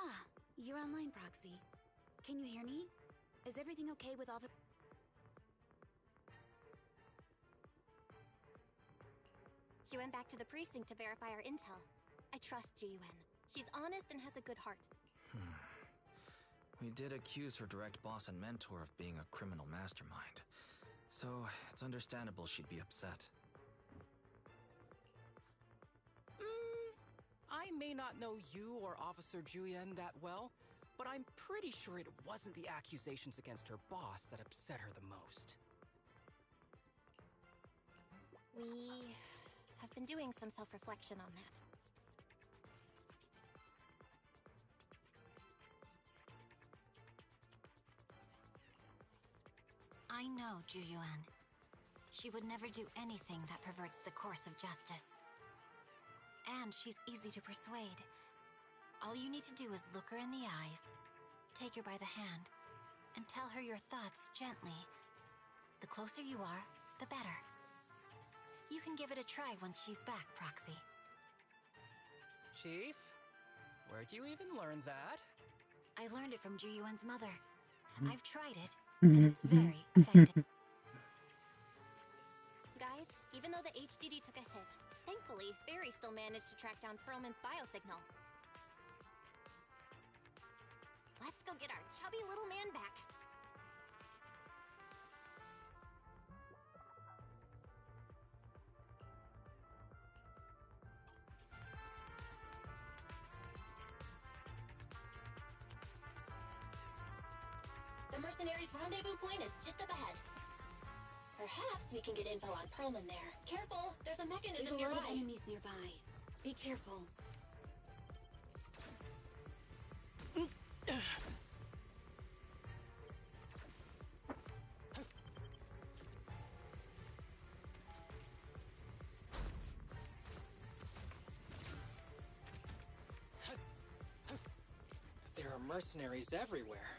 L: Ah, you're online, Proxy. Can you hear me? Is everything okay with all the...
F: She went back to the precinct to verify our intel. I trust Jiyuan. She's honest and has a good heart.
E: We did accuse her direct boss and mentor of being a criminal mastermind. So, it's understandable she'd be upset.
M: I may not know you or Officer Juyen that well, but I'm pretty sure it wasn't the accusations against her boss that upset her the most.
F: We I've been doing some self-reflection on that.
N: I know Juyuan. She would never do anything that perverts the course of justice. And she's easy to persuade. All you need to do is look her in the eyes, take her by the hand, and tell her your thoughts gently. The closer you are, the better. You can give it a try once she's back, Proxy.
M: Chief? Where'd you even learn that?
N: I learned it from Juyuan's mother. I've tried it, and it's very effective.
F: Guys, even though the HDD took a hit, thankfully, Barry still managed to track down Perlman's biosignal. Let's go get our chubby little man back.
R: The mercenaries' rendezvous point is just up ahead. Perhaps we can get info on Perlman there. Careful, there's a mechanism
L: There's a lot
R: nearby.
L: of enemies nearby. Be careful.
M: There are mercenaries everywhere.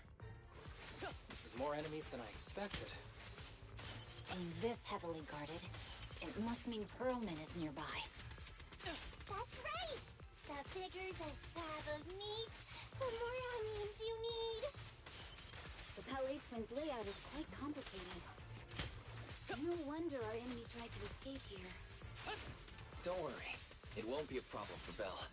M: This is more enemies than I expected.
R: Being this heavily guarded, it must mean Perlman is nearby.
K: That's right! The bigger the slab of meat, the more onions you need.
L: The Ballet Twins' layout is quite complicated. No wonder our enemy tried to escape here.
E: Don't worry. It won't be a problem for Belle.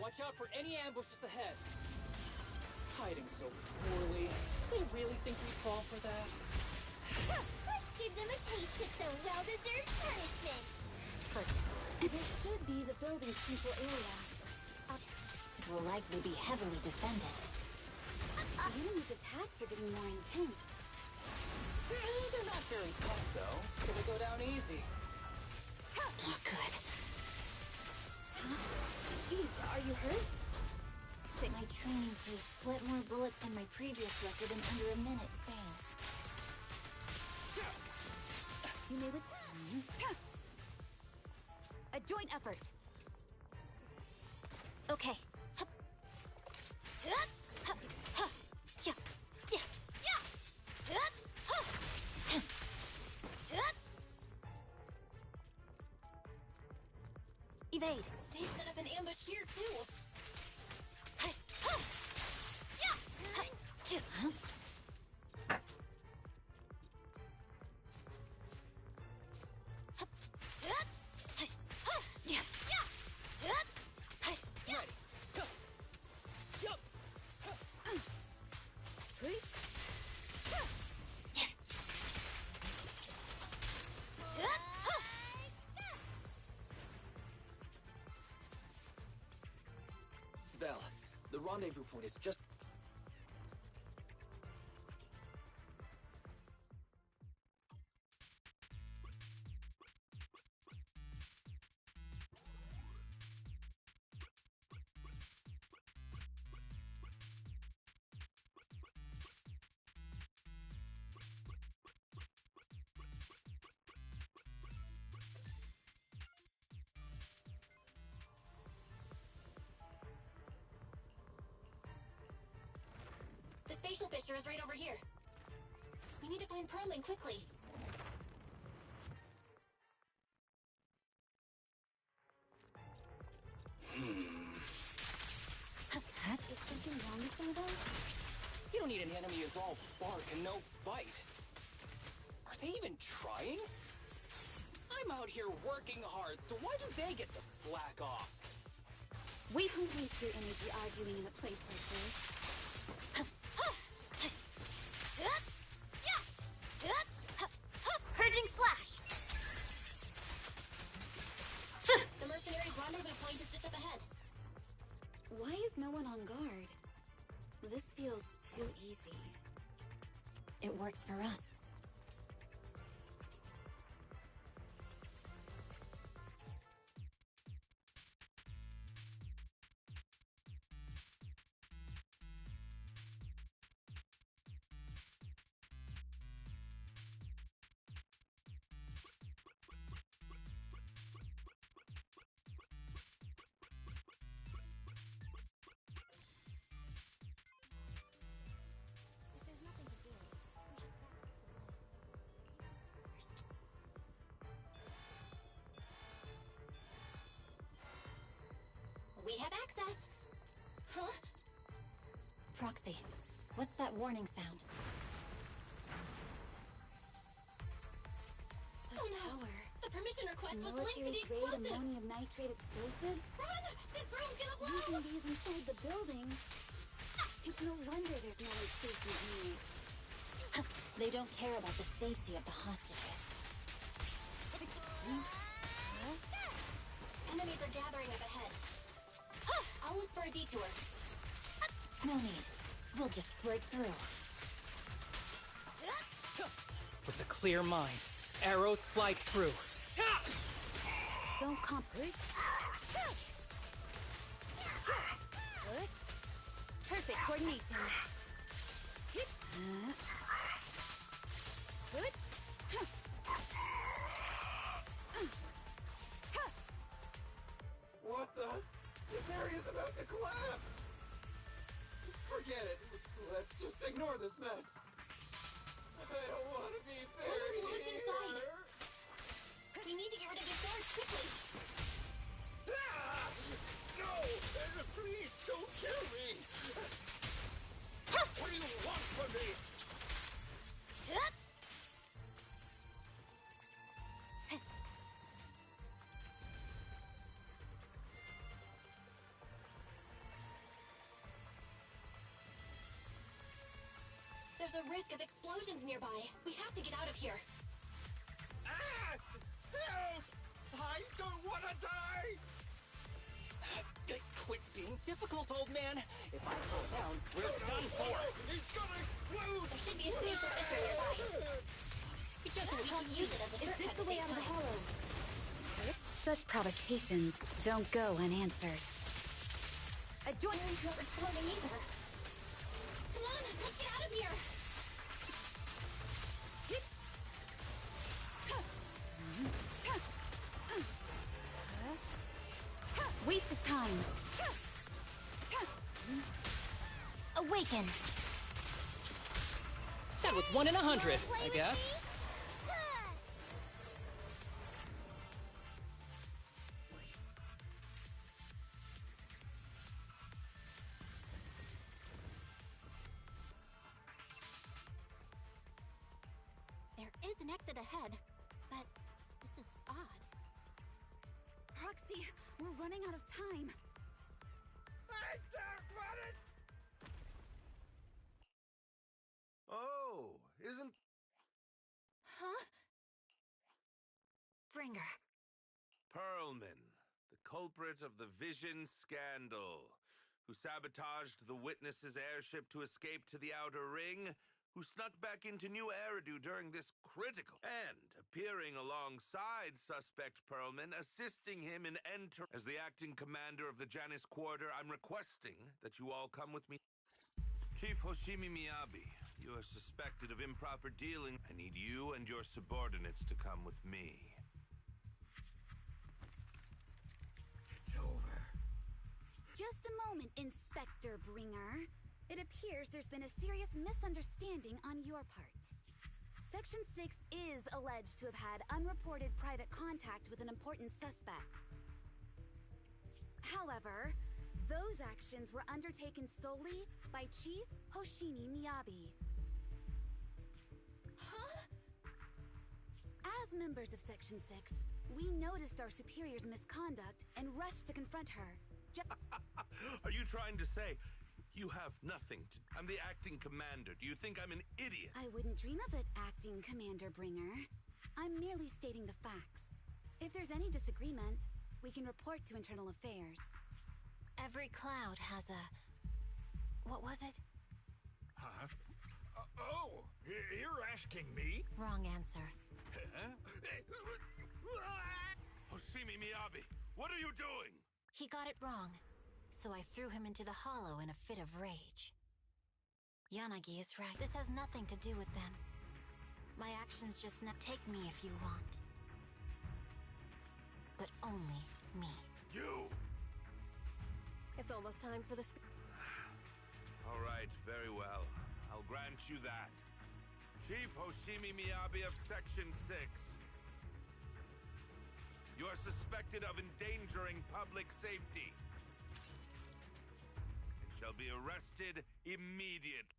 M: Watch out for any ambushes ahead. Hiding so poorly. They really think we fall for that?
K: Let's give them a taste of some well-deserved punishment.
L: This should be the building's central area.
R: It will likely be heavily defended.
L: The enemy's attacks are getting more intense.
M: They're not very tough, though. Gonna go down easy.
R: Not good.
L: Jeez, are you hurt?
R: My training to split more bullets than my previous record in under a minute failed.
L: You may with a joint effort.
F: Okay. Evade.
R: They've set up an ambush here, too.
E: Belle, the rendezvous point is just...
R: The spatial fissure is right over here. We need to find Perlman quickly.
L: Is something wrong with them, though?
M: You don't need an enemy who's all bark and no bite. Are they even trying? I'm out here working hard, so why do they get to slack off?
L: We don't waste your energy arguing in a place like this.
R: Purging slash! The mercenaries' rendezvous point is just up ahead.
L: Why is no one on guard? This feels too easy.
R: It works for us.
L: If there's nothing to do, we should practice the plan. First.
R: We have access! Huh? Proxy, what's that warning sound?
L: Such power.
R: The permission request was linked to the
L: Military-grade
R: explosives!
L: ammonium nitrate explosives?
R: Run! This room's gonna blow!
L: Using these inside the building? It's no wonder there's no safety unit.
R: They don't care about the safety of the hostages. Enemies are gathering up ahead. I'll look for a detour. No need. We'll just break through.
M: With a clear mind, arrows fly true.
L: Don't comp. Perfect coordination. Good.
P: What the? This area's about to collapse! Forget it. Let's just ignore this mess. I don't want to be buried
R: Someone's locked inside.
P: here.
R: We need to get rid of these guards quickly.
D: No! Please don't kill me! What do you want from me?
R: There's a risk of explosions nearby. We have to get out of here.
D: Ah! Help! I don't want to die!
M: Quit being difficult, old man. If I fall down, we're done for.
D: It's gonna explode!
R: There should be a spatial fissure nearby. We can help use it as a
L: Is
R: shortcut
L: this
R: to
L: the way
R: save
L: out of the
R: time.
L: hollow? Such provocations don't go unanswered.
R: A joint is not responding either. Come on, let's get out of here!
L: Waste of time. Awaken.
M: That was 1 in 100, I guess.
F: There is an exit ahead, but this is odd.
L: Proxy, we're running out of time.
D: I don't want it!
J: Oh, isn't...
F: Huh? Bringer.
J: Perlman, the culprit of the Vision scandal, who sabotaged the Witness's airship to escape to the Outer Ring, who snuck back into New Eridu during this critical, and appearing alongside suspect Perlman, assisting him in As the acting commander of the Janus Quarter, I'm requesting that you all come with me. Chief Hoshimi Miyabi, you are suspected of improper dealing. I need you and your subordinates to come with me.
D: It's over.
L: Just a moment, Inspector Bringer. It appears there's been a serious misunderstanding on your part. Section 6 is alleged to have had unreported private contact with an important suspect. However, those actions were undertaken solely by Chief Hoshimi Miyabi.
R: Huh?
L: As members of Section 6, we noticed our superior's misconduct and rushed to confront her,
J: Are you trying to say you have nothing to... I'm the acting commander. Do you think I'm an idiot?
L: I wouldn't dream of it, acting Commander Bringer. I'm merely stating the facts. If there's any disagreement, we can report to Internal Affairs.
N: Every cloud has a... What was it?
D: Huh? You're asking me?
N: Wrong answer.
D: Huh?
J: Hoshimi Miyabi, what are you doing?
N: He got it wrong, so I threw him into the hollow in a fit of rage. Yanagi is right. This has nothing to do with them. My actions just take me if you want. But only me.
J: You!
I: It's almost time for the
J: All right, very well. I'll grant you that. Chief Hoshimi Miyabi of Section 6. You are suspected of endangering public safety and shall be arrested immediately.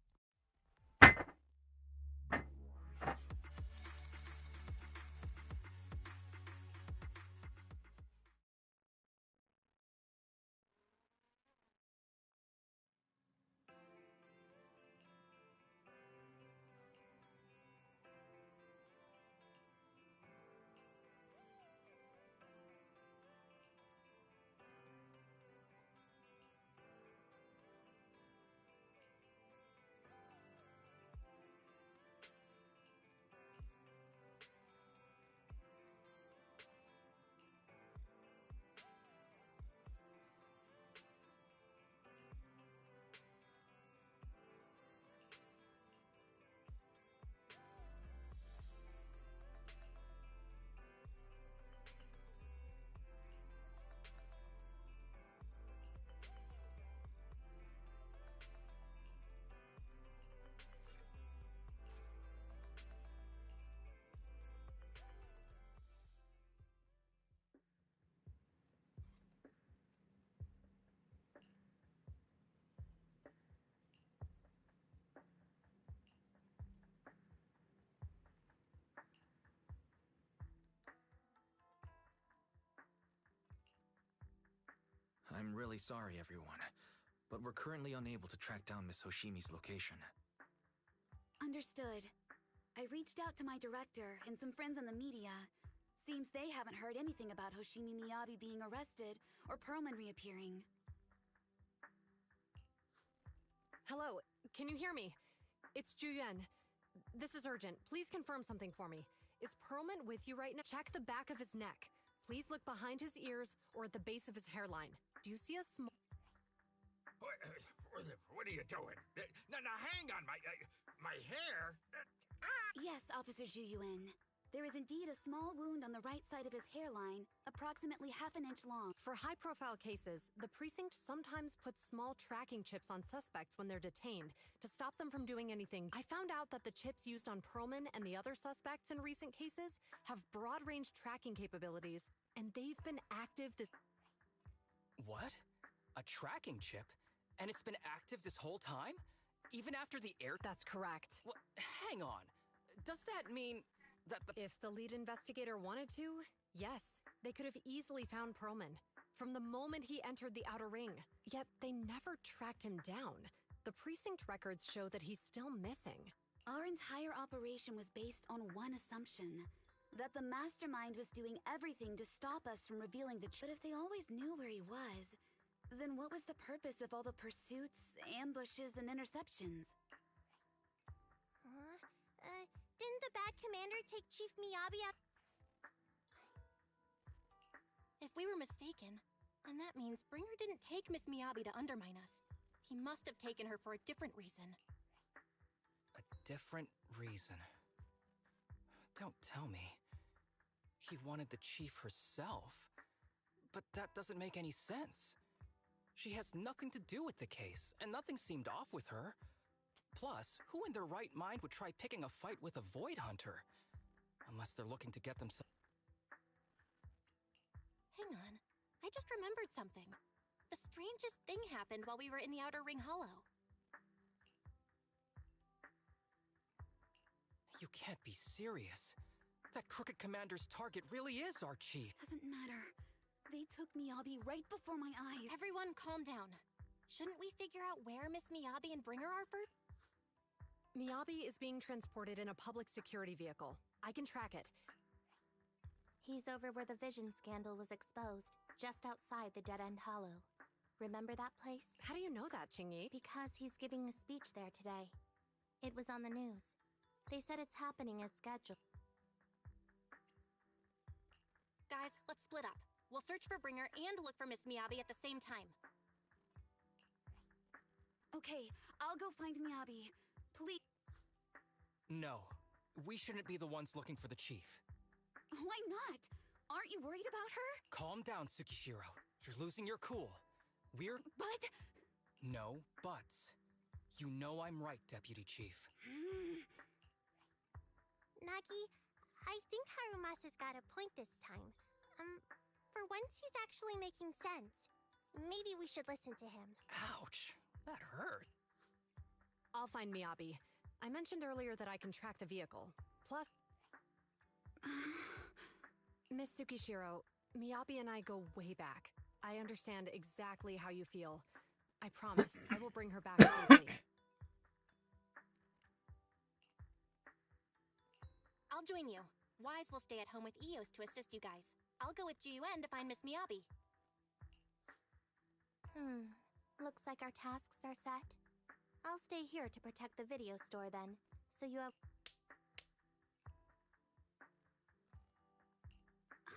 E: I'm really sorry, everyone, but we're currently unable to track down Miss Hoshimi's location.
L: Understood. I reached out to my director and some friends in the media. Seems they haven't heard anything about Hoshimi Miyabi being arrested or Perlman reappearing.
Q: Hello, can you hear me? It's Juyen. This is urgent. Please confirm something for me. Is Perlman with you right now? Check the back of his neck. Please look behind his ears or at the base of his hairline. Do you see a small...
D: What are you doing? Now, hang on, my hair?
L: Yes, Officer Juyuan. There is indeed a small wound on the right side of his hairline, approximately half an inch long.
Q: For high-profile cases, the precinct sometimes puts small tracking chips on suspects when they're detained to stop them from doing anything. I found out that the chips used on Perlman and the other suspects in recent cases have broad-range tracking capabilities, and they've been active this...
M: What? A tracking chip? And it's been active this whole time? Even after the air...
Q: That's correct.
M: Well, hang on. Does that mean... that
Q: If the lead investigator wanted to, yes, they could have easily found Perlman from the moment he entered the outer ring. Yet they never tracked him down. The precinct records show that he's still missing.
L: Our entire operation was based on one assumption, that the mastermind was doing everything to stop us from revealing the truth. But if they always knew where he was, then what was the purpose of all the pursuits, ambushes, and interceptions?
K: Didn't the bad commander take Chief Miyabi out?
F: If we were mistaken, then that means Bringer didn't take Miss Miyabi to undermine us. He must have taken her for a different reason.
M: A different reason? Don't tell me. He wanted the chief herself. But that doesn't make any sense. She has nothing to do with the case, and nothing seemed off with her. Plus, who in their right mind would try picking a fight with a Void Hunter? Unless they're looking to get themselves...
F: Hang on. I just remembered something. The strangest thing happened while we were in the Outer Ring Hollow.
M: You can't be serious. That crooked commander's target really is our chief.
L: Doesn't matter. They took Miyabi right before my eyes.
F: Everyone calm down. Shouldn't we figure out where Miss Miyabi and bring her are first?
Q: Miyabi is being transported in a public security vehicle. I can track it.
F: He's over where the Vision scandal was exposed, just outside the Dead End Hollow. Remember that place?
Q: How do you know that, Qingyi?
F: Because he's giving a speech there today. It was on the news. They said it's happening as scheduled. Guys, let's split up. We'll search for Bringer and look for Miss Miyabi at the same time.
L: Okay, I'll go find Miyabi. Please.
M: No, we shouldn't be the ones looking for the chief.
L: Why not? Aren't you worried about her?
M: Calm down, Tsukishiro. You're losing your cool. We're...
L: But...
M: No buts. You know I'm right, Deputy Chief.
K: Nagi, I think Harumasa's got a point this time. For once he's actually making sense. Maybe we should listen to him.
M: Ouch, that hurt.
Q: I'll find Miyabi. I mentioned earlier that I can track the vehicle. Plus... Miss Tsukishiro, Miyabi and I go way back. I understand exactly how you feel. I promise, I will bring her back safely.
F: I'll join you. Wise will stay at home with Eos to assist you guys. I'll go with Jiyuan to find Miss Miyabi.
K: Looks like our tasks are set. I'll stay here to protect the video store then, so you have...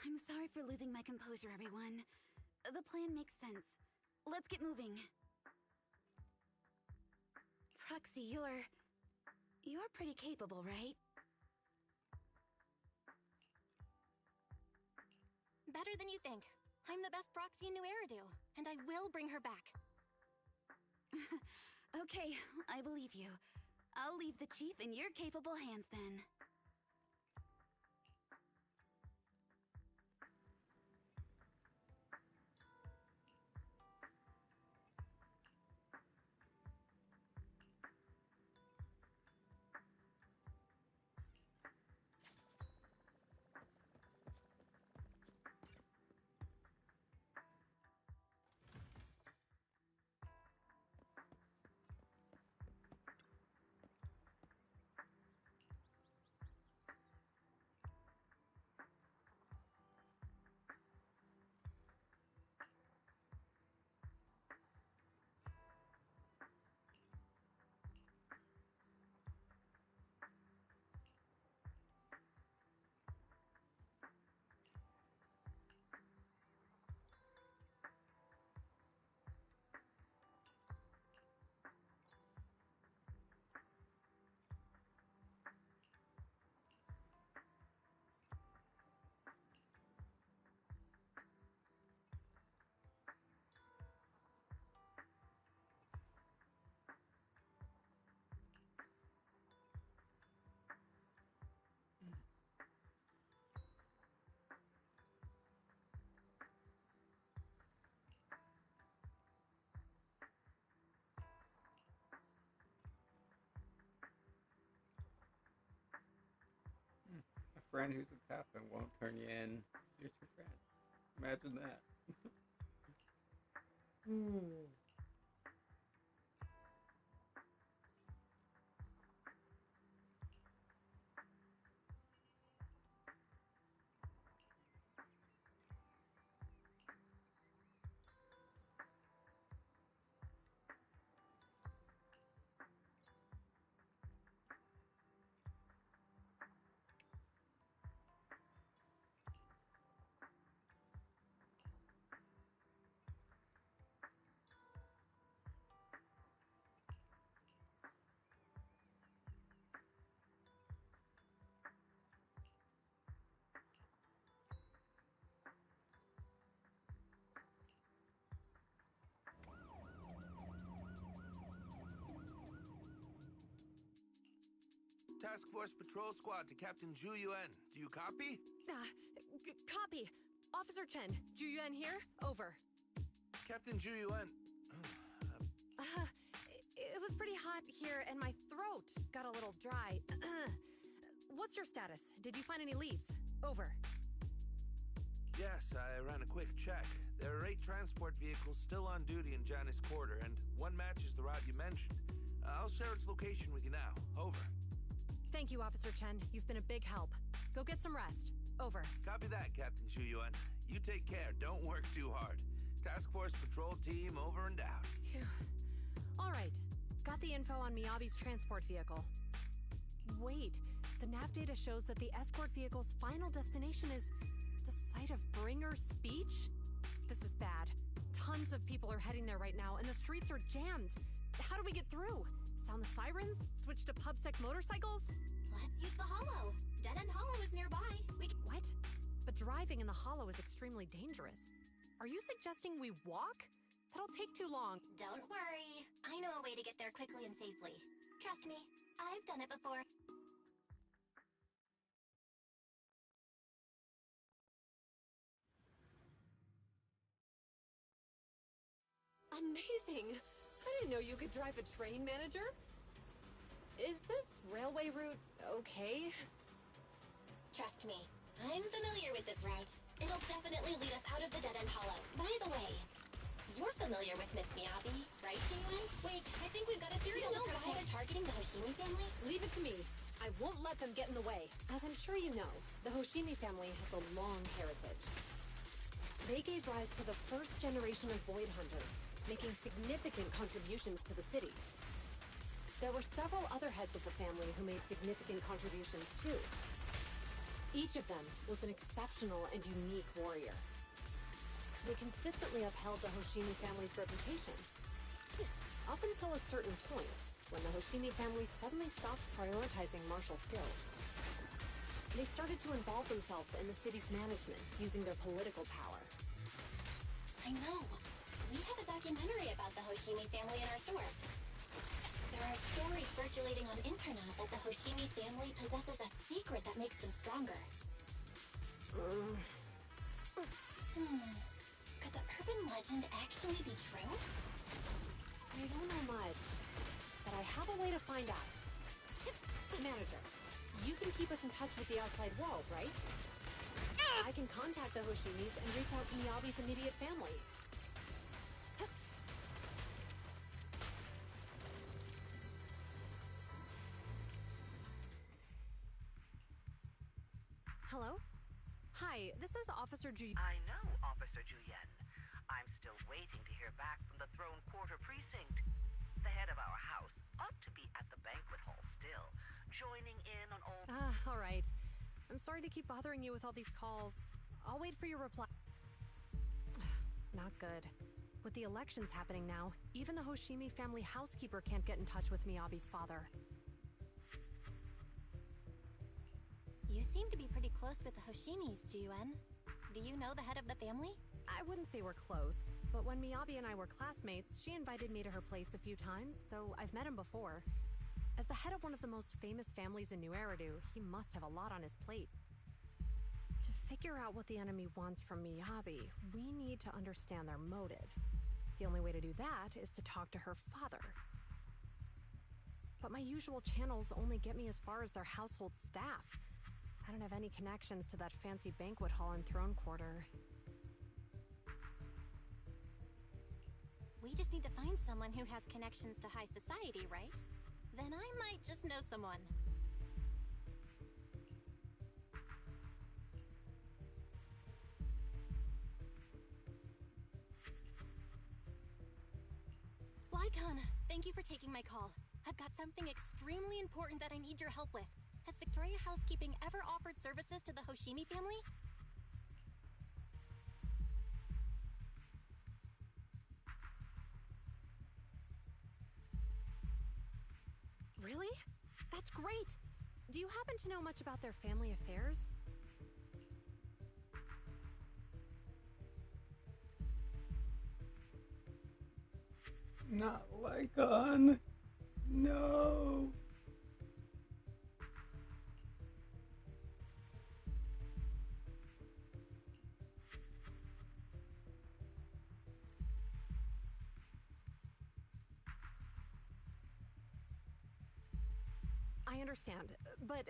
L: I'm sorry for losing my composure, everyone. The plan makes sense. Let's get moving. Proxy, you're pretty capable, right?
F: Better than you think. I'm the best proxy in New Eridu, and I will bring her back.
L: Okay, I believe you. I'll leave the chief in your capable hands then.
A: A friend who's a tough and won't turn you in. Here's your friend. Imagine that.
J: Task Force Patrol Squad to Captain Zhu Yuan. Do you copy?
Q: Copy. Officer Chen, Juyuan here. Over.
J: Captain Zhu Yuan.
Q: It was pretty hot here, and my throat got a little dry. What's your status? Did you find any leads? Over.
J: Yes, I ran a quick check. There are 8 transport vehicles still on duty in Janus Quarter, and one matches the route you mentioned. I'll share its location with you now. Over.
Q: Thank you, Officer Chen. You've been a big help. Go get some rest. Over.
J: Copy that, Captain Zhu-Yuan. You take care. Don't work too hard. Task Force Patrol Team over and out.
Q: Phew. All right. Got the info on Miyabi's transport vehicle. Wait, the nav data shows that the escort vehicle's final destination is the site of Bringer's speech? This is bad. Tons of people are heading there right now, and the streets are jammed. How do we get through? Sound the sirens? Switch to PubSec motorcycles?
R: Let's use the Hollow. Dead End Hollow is nearby.
Q: What? But driving in the Hollow is extremely dangerous. Are you suggesting we walk? That'll take too long.
R: Don't worry. I know a way to get there quickly and safely. Trust me, I've done it before.
I: Amazing! I didn't know you could drive a train, manager. Is this railway route okay?
R: Trust me, I'm familiar with this route. It'll definitely lead us out of the Dead End Hollow. By the way, you're familiar with Miss Miyabi, right, Jun? Wait, I think we've got a theory on the why they're targeting the Hoshimi family.
I: Leave it to me. I won't let them get in the way. As I'm sure you know, the Hoshimi family has a long heritage. They gave rise to the first generation of Void Hunters, making significant contributions to the city. There were several other heads of the family who made significant contributions too. Each of them was an exceptional and unique warrior. They consistently upheld the Hoshimi family's reputation. Up until a certain point, when the Hoshimi family suddenly stopped prioritizing martial skills. They started to involve themselves in the city's management, using their political power.
R: I know. We have a documentary about the Hoshimi family in our store. There are stories circulating on internet that the Hoshimi family possesses a secret that makes them stronger. Could the urban legend actually be true?
I: I don't know much, but I have a way to find out. Manager, you can keep us in touch with the outside world, right? I can contact the Hoshimis and reach out to Miyabi's immediate family. Hello? Hi, this is Officer Ju.
S: I know, Officer Juyen. I'm still waiting to hear back from the Throne Quarter Precinct. The head of our house ought to be at the banquet hall still, joining in on all...
Q: All right. I'm sorry to keep bothering you with all these calls. I'll wait for your reply. Not good. With the elections happening now, even the Hoshimi family housekeeper can't get in touch with Miyabi's father.
F: You seem to be pretty close with the Hoshimis, Jiyuan. Do you know the head of the family?
Q: I wouldn't say we're close, but when Miyabi and I were classmates, she invited me to her place a few times, so I've met him before. As the head of one of the most famous families in New Eridu, he must have a lot on his plate. To figure out what the enemy wants from Miyabi, we need to understand their motive. The only way to do that is to talk to her father. But my usual channels only get me as far as their household staff. I don't have any connections to that fancy banquet hall in Throne Quarter.
F: We just need to find someone who has connections to high society, right? Then I might just know someone. Lycon, thank you for taking my call. I've got something extremely important that I need your help with. Has Victoria Housekeeping ever offered services to the Hoshimi family? Really? That's great! Do you happen to know much about their family affairs?
A: Not Lycon. No.
Q: I understand, but...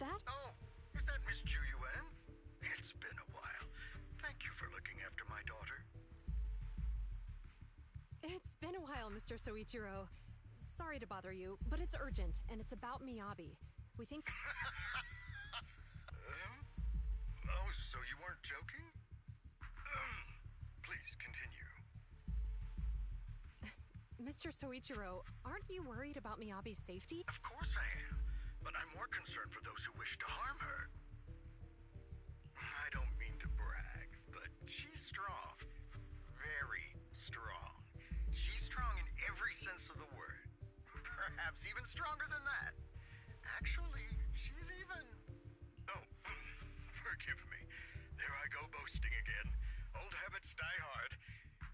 Q: that?
T: Oh, is that Miss Ju Yuan? It's been a while. Thank you for looking after my daughter.
Q: It's been a while, Mr. Soichiro. Sorry to bother you, but it's urgent, and it's about Miyabi. We think...
T: Oh, so you weren't joking? Please continue.
Q: Mr. Soichiro, aren't you worried about Miyabi's safety?
T: Of course I am, but I'm more concerned for those who wish to harm her. I don't mean to brag, but she's strong. Very strong. She's strong in every sense of the word. Perhaps even stronger than that. Actually, she's even... Oh, forgive me. There I go boasting again. Old habits die hard.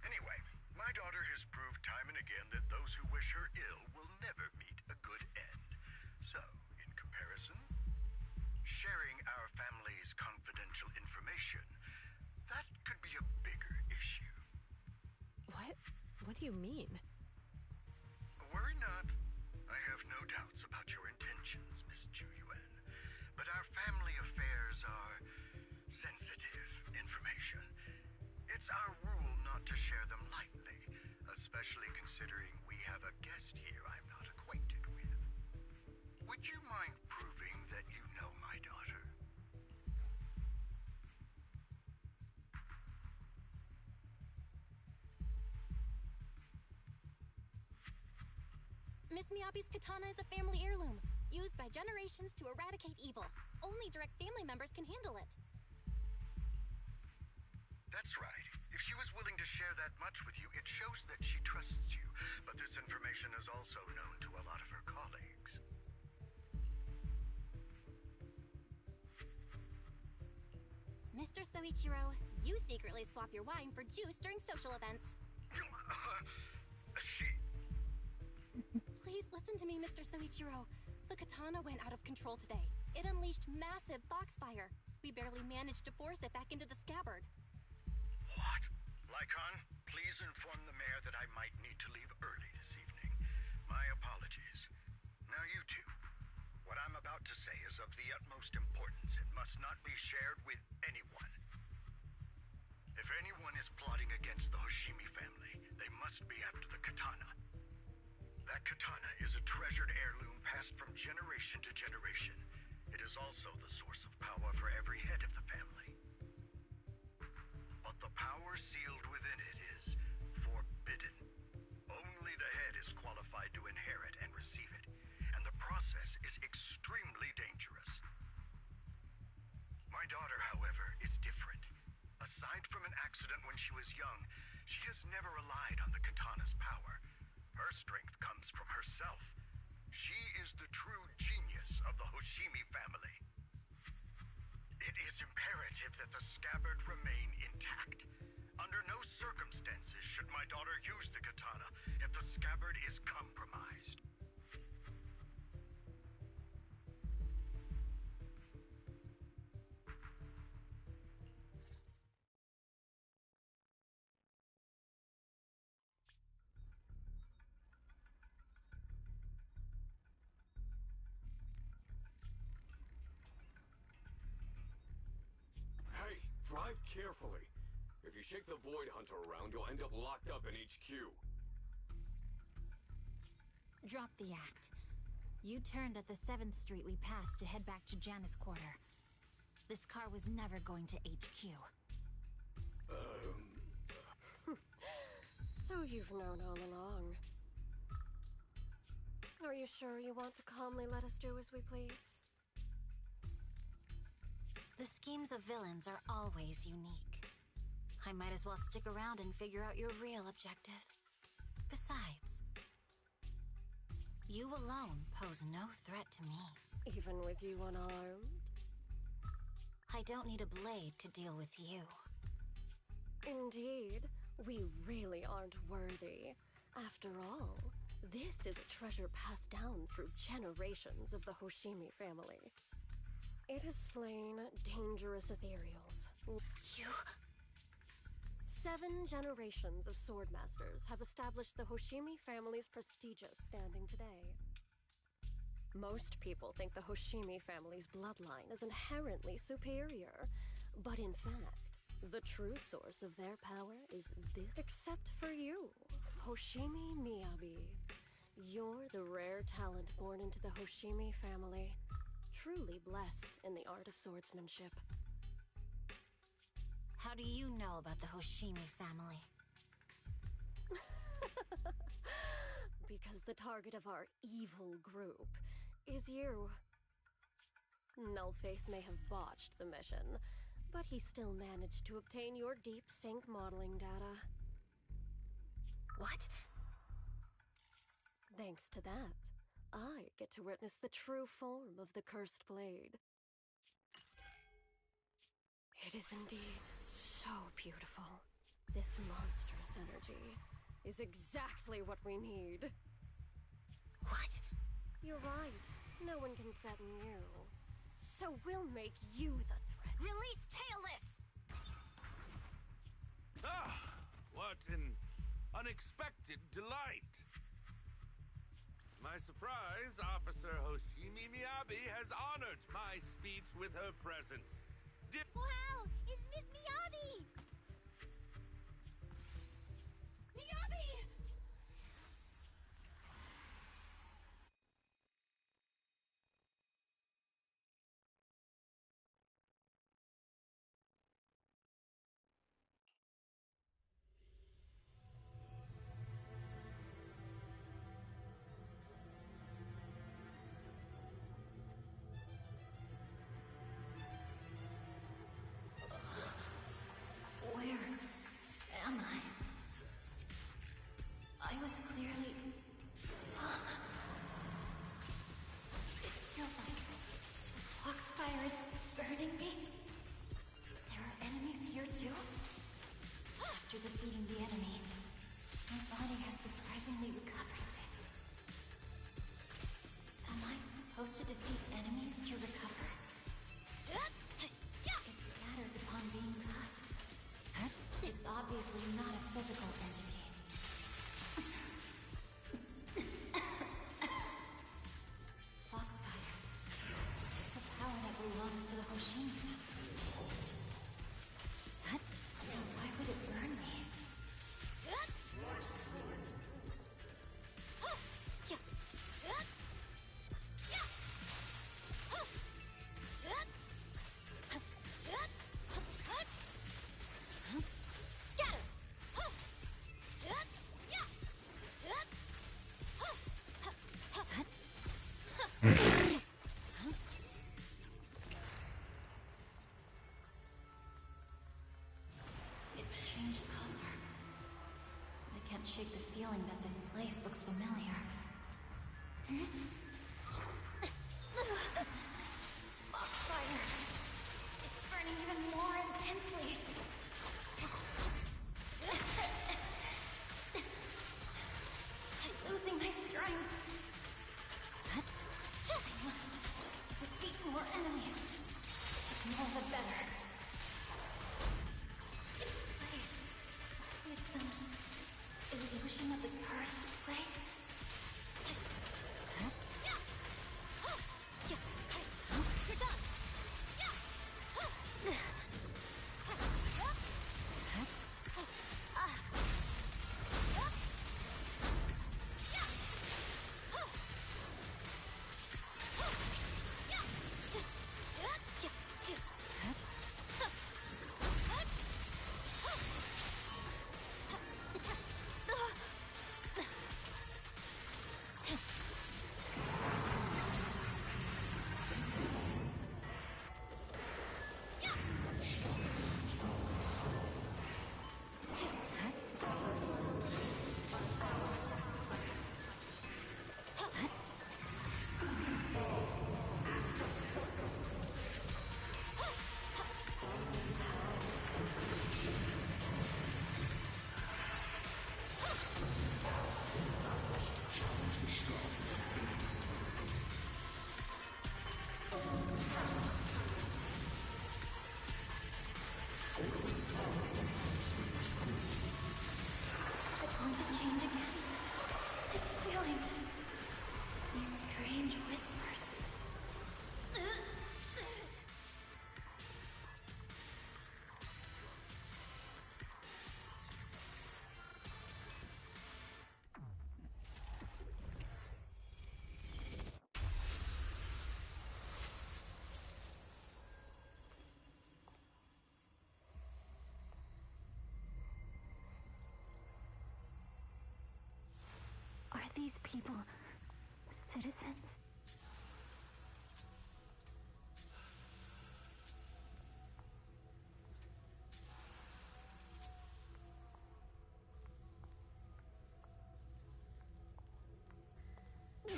T: Anyway, my daughter has proved time and again that those who wish her ill will never meet a good end. So, in comparison, sharing our family's confidential information, that could be a bigger issue.
Q: What? What do you mean?
T: Worry not. I have no doubts about your intentions, Miss Ju Yuan. But our family affairs are sensitive information. It's our rule not to share them lightly, especially considering we have a guest here I'm not acquainted with. Would you mind proving that you know my daughter?
F: Miss Miyabi's katana is a family heirloom, used by generations to eradicate evil. Only direct family members can handle it.
T: That's right. If she was willing to share that much with you, it shows that she trusts you. But this information is also known to a lot of her colleagues.
F: Mr. Soichiro, you secretly swap your wine for juice during social events. Please listen to me, Mr. Soichiro. The katana went out of control today. It unleashed massive foxfire. We barely managed to force it back into the scabbard.
T: What? Lycon, please inform the mayor that I might need to leave early this evening. My apologies. Now you two. What I'm about to say is of the utmost importance and must not be shared with anyone. If anyone is plotting against the Hoshimi family, they must be after the katana. That katana is a treasured heirloom passed from generation to generation. It is also the source of power for every head of the family. But the power sealed within it is forbidden. Only the head is qualified to inherit and receive it, and the process is extremely dangerous. My daughter, however, is different. Aside from an accident when she was young, she has never relied on the katana's power. Her strength comes from herself. She is the true genius of the Hoshimi family. It is imperative that the scabbard remain intact. Under no circumstances should my daughter use the katana if the scabbard is compromised.
U: Hey, drive carefully. If you shake the Void Hunter around, you'll end up locked up in HQ.
N: Drop the act. You turned at the 7th Street we passed to head back to Janus Quarter. This car was never going to HQ.
I: So you've known all along. Are you sure you want to calmly let us do as we please?
N: The schemes of villains are always unique. I might as well stick around and figure out your real objective. Besides, you alone pose no threat to me.
I: Even with you unarmed?
N: I don't need a blade to deal with you.
I: Indeed, we really aren't worthy. After all, this is a treasure passed down through generations of the Hoshimi family. It has slain dangerous ethereals.
N: You...
I: 7 generations of swordmasters have established the Hoshimi family's prestigious standing today. Most people think the Hoshimi family's bloodline is inherently superior, but in fact, the true source of their power is this. Except for you, Hoshimi Miyabi. You're the rare talent born into the Hoshimi family, truly blessed in the art of swordsmanship.
N: How do you know about the Hoshimi family?
I: Because the target of our evil group is you. Nullface may have botched the mission, but he still managed to obtain your deep sync modeling data.
N: What?
I: Thanks to that, I get to witness the true form of the Cursed Blade. It is indeed so beautiful. This monstrous energy is exactly what we need.
N: What?
I: You're right. No one can threaten you. So we'll make you the threat.
N: Release Tailless!
J: Ah, what an unexpected delight. To my surprise, Officer Hoshimi Miyabi has honored my speech with her presence.
K: Wow! It's Miss Miyabi!
L: Miyabi!
N: Where am I? I was clearly... It feels like Foxfire is burning me. There are enemies here too? After defeating the enemy, my body has surprisingly recovered a bit. Am I supposed to defeat enemies to recover? It scatters upon being caught. It's obviously not a physical entity. Foxfire. It's a power that belongs to the Hoshimi family. So why would it burn me? It's changed color. I can't shake the feeling that this place looks familiar. Foxfire. It's burning even more intensely. I'm losing my strength. I must defeat more enemies. The more the better. This place. It's an illusion of the cursed blade. You're done.
B: these people citizens? What?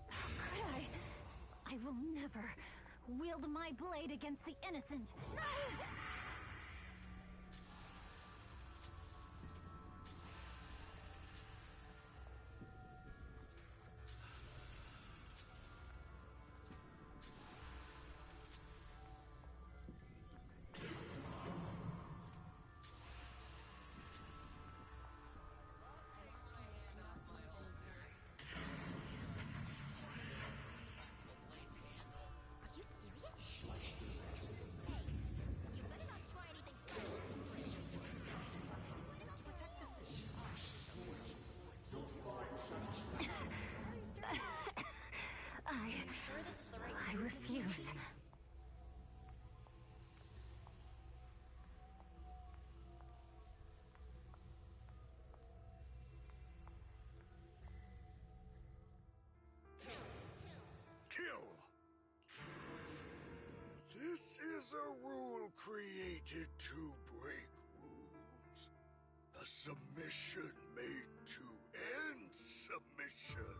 B: How could I will never wield my blade against the innocent. I refuse.
T: Kill! This is a rule created to break rules. A submission made to end submission.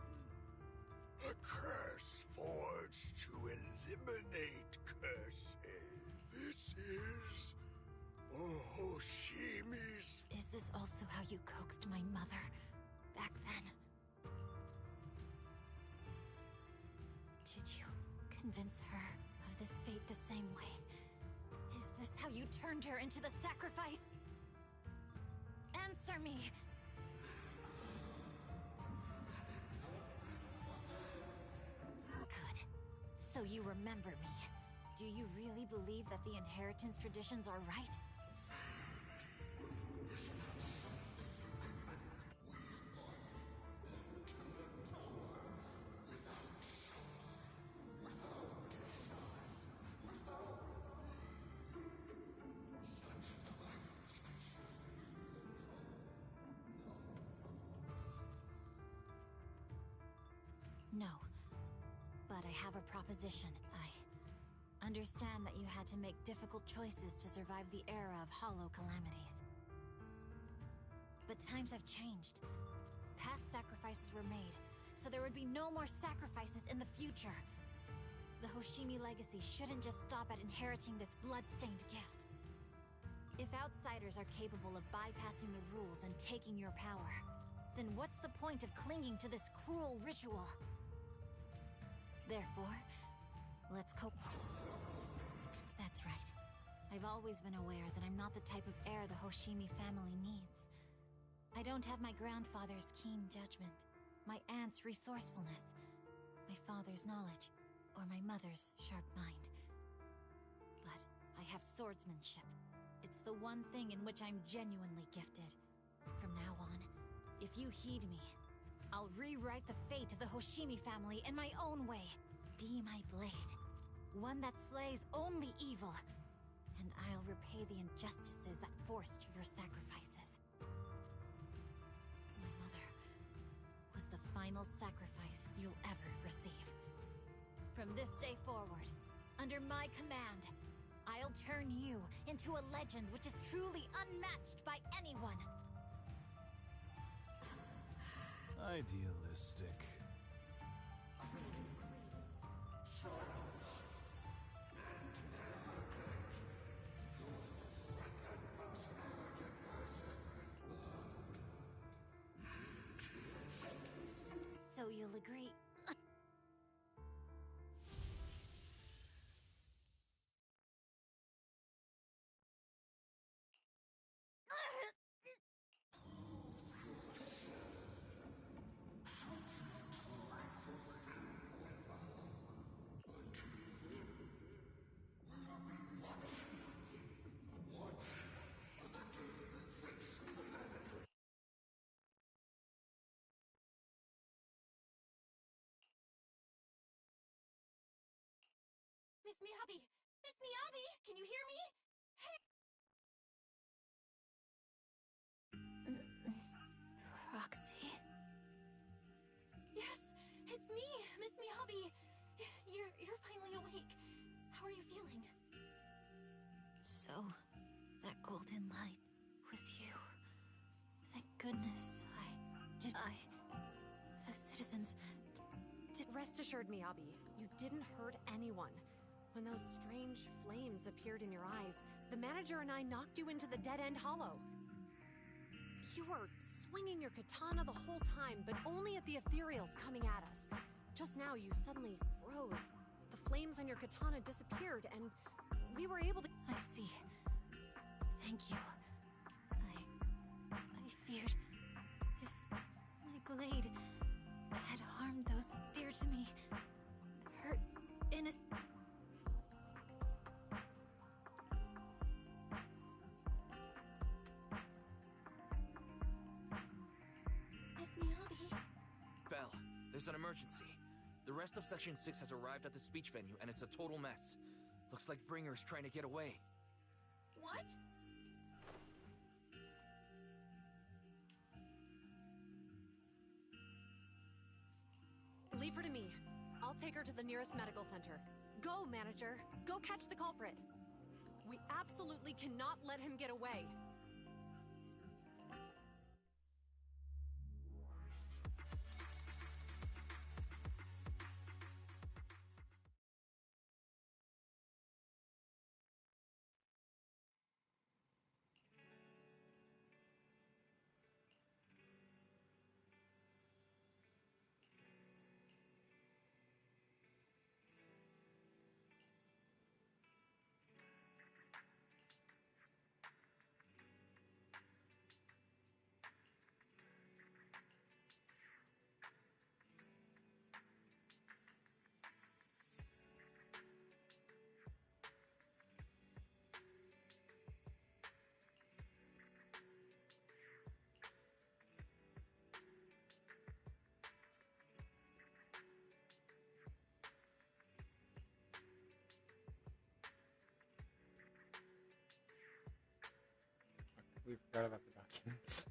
T: A curse forged to eliminate curses. This is Hoshimi's...
N: Is this also how you coaxed my mother back then? Did you convince her of this fate the same way? Is this how you turned her into the sacrifice? Answer me! Good. So you remember me. Do you really believe that the inheritance traditions are right? No. But I have a proposition. I understand that you had to make difficult choices to survive the era of hollow calamities. But times have changed. Past sacrifices were made, so there would be no more sacrifices in the future. The Hoshimi legacy shouldn't just stop at inheriting this blood-stained gift. If outsiders are capable of bypassing the rules and taking your power, then what's the point of clinging to this cruel ritual? Therefore, let's cope. That's right. I've always been aware that I'm not the type of heir the Hoshimi family needs. I don't have my grandfather's keen judgment, my aunt's resourcefulness, my father's knowledge, or my mother's sharp mind. But I have swordsmanship. It's the one thing in which I'm genuinely gifted. From now on, if you heed me, I'll rewrite the fate of the Hoshimi family in my own way. Be my blade, one that slays only evil, and I'll repay the injustices that forced your sacrifices. My mother was the final sacrifice you'll ever receive. From this day forward, under my command, I'll turn you into a legend which is truly unmatched by anyone.
V: Idealistic.
N: So you'll agree?
F: Miss Miyabi! Miss Miyabi! Can you hear me? Hey!
H: Miss Miyabi! You're finally awake. How are you feeling?
N: So, that golden light was you. Thank goodness the citizens did.
Q: Rest assured, Miyabi, you didn't hurt anyone. When those strange flames appeared in your eyes, the manager and I knocked you into the dead-end hollow. You were swinging your katana the whole time, but only at the ethereals coming at us. Just now, you suddenly froze. The flames on your katana disappeared, and we were able to...
N: I see. Thank you. I feared if my blade had harmed those dear to me, hurt innocent...
H: Miss Miyabi?
E: Belle, there's an emergency. The rest of Section 6 has arrived at the speech venue, and it's a total mess. Looks like Bringer's trying to get away.
H: What?
Q: Leave her to me. I'll take her to the nearest medical center. Go, manager. Go catch the culprit. We absolutely cannot let him get away.
A: We forgot about the documents.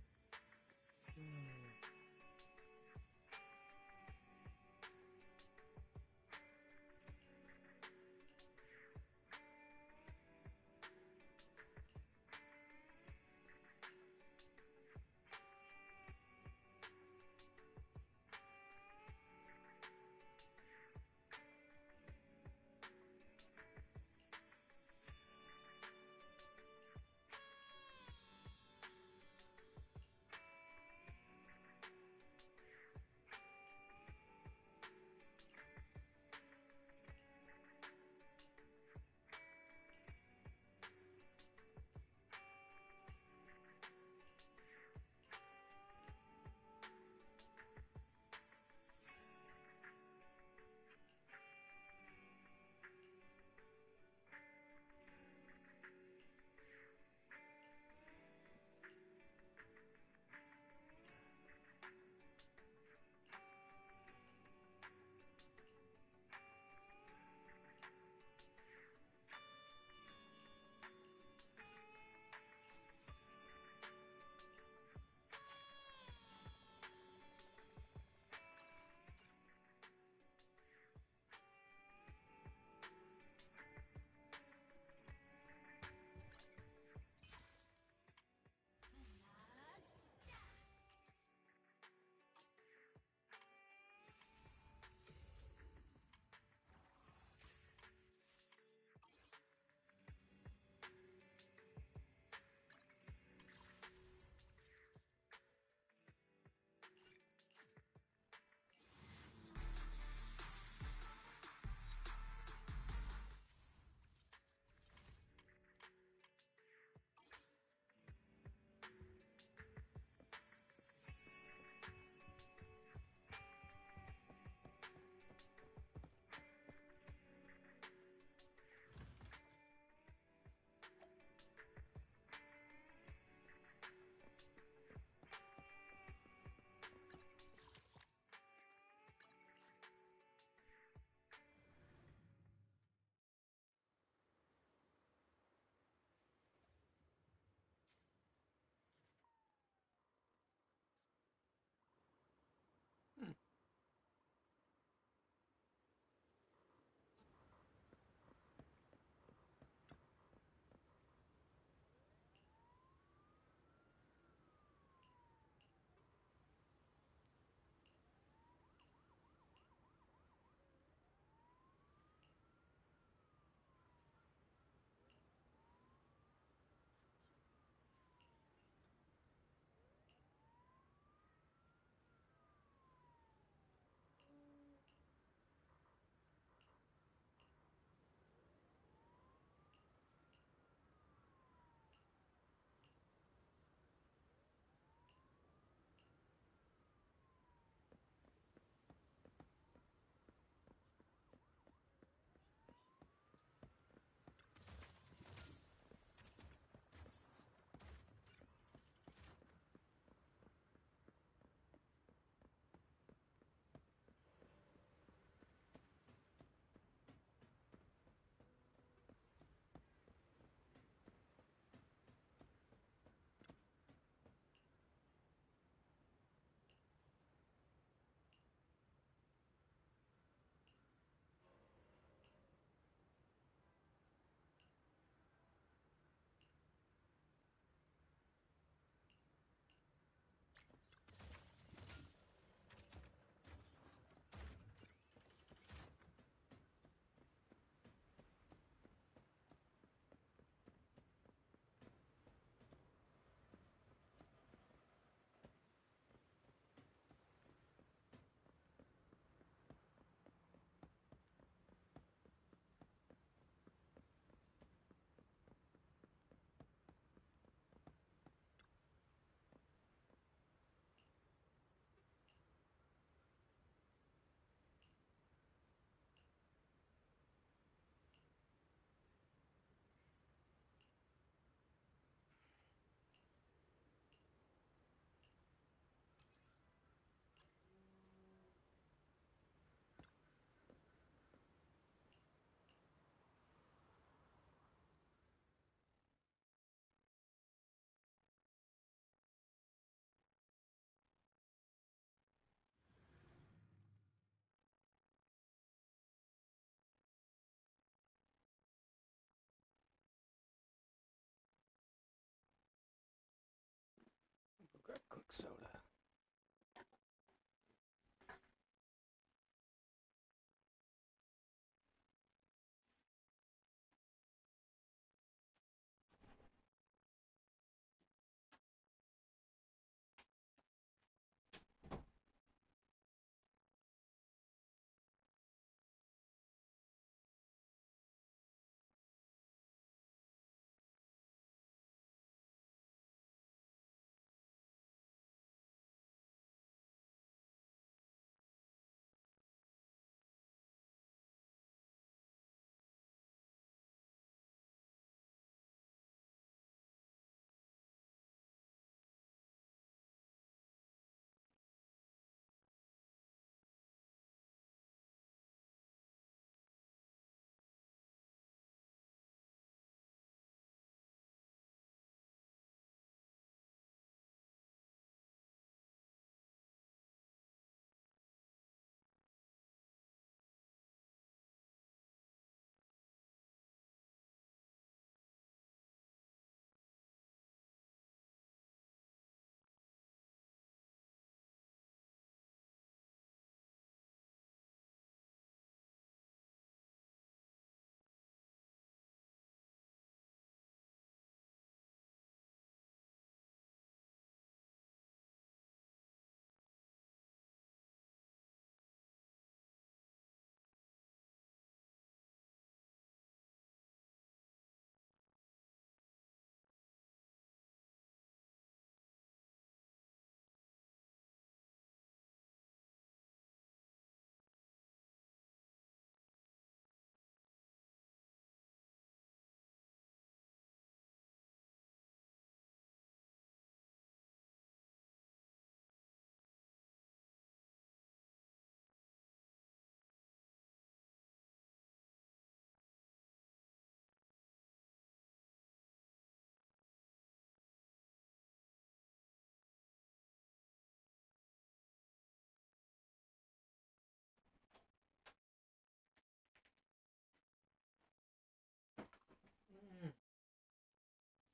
A: soda.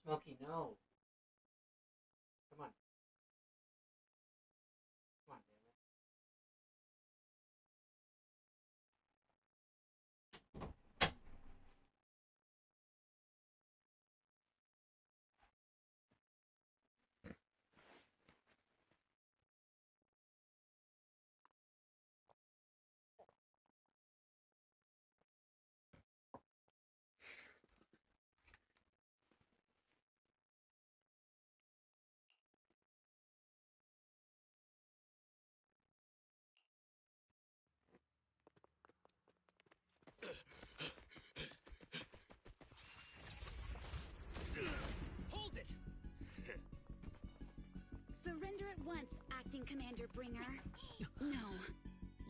A: Smokey, no. Come on. Come on, damn it.
D: Hold it!
L: Surrender at once, Acting Commander Bringer. No,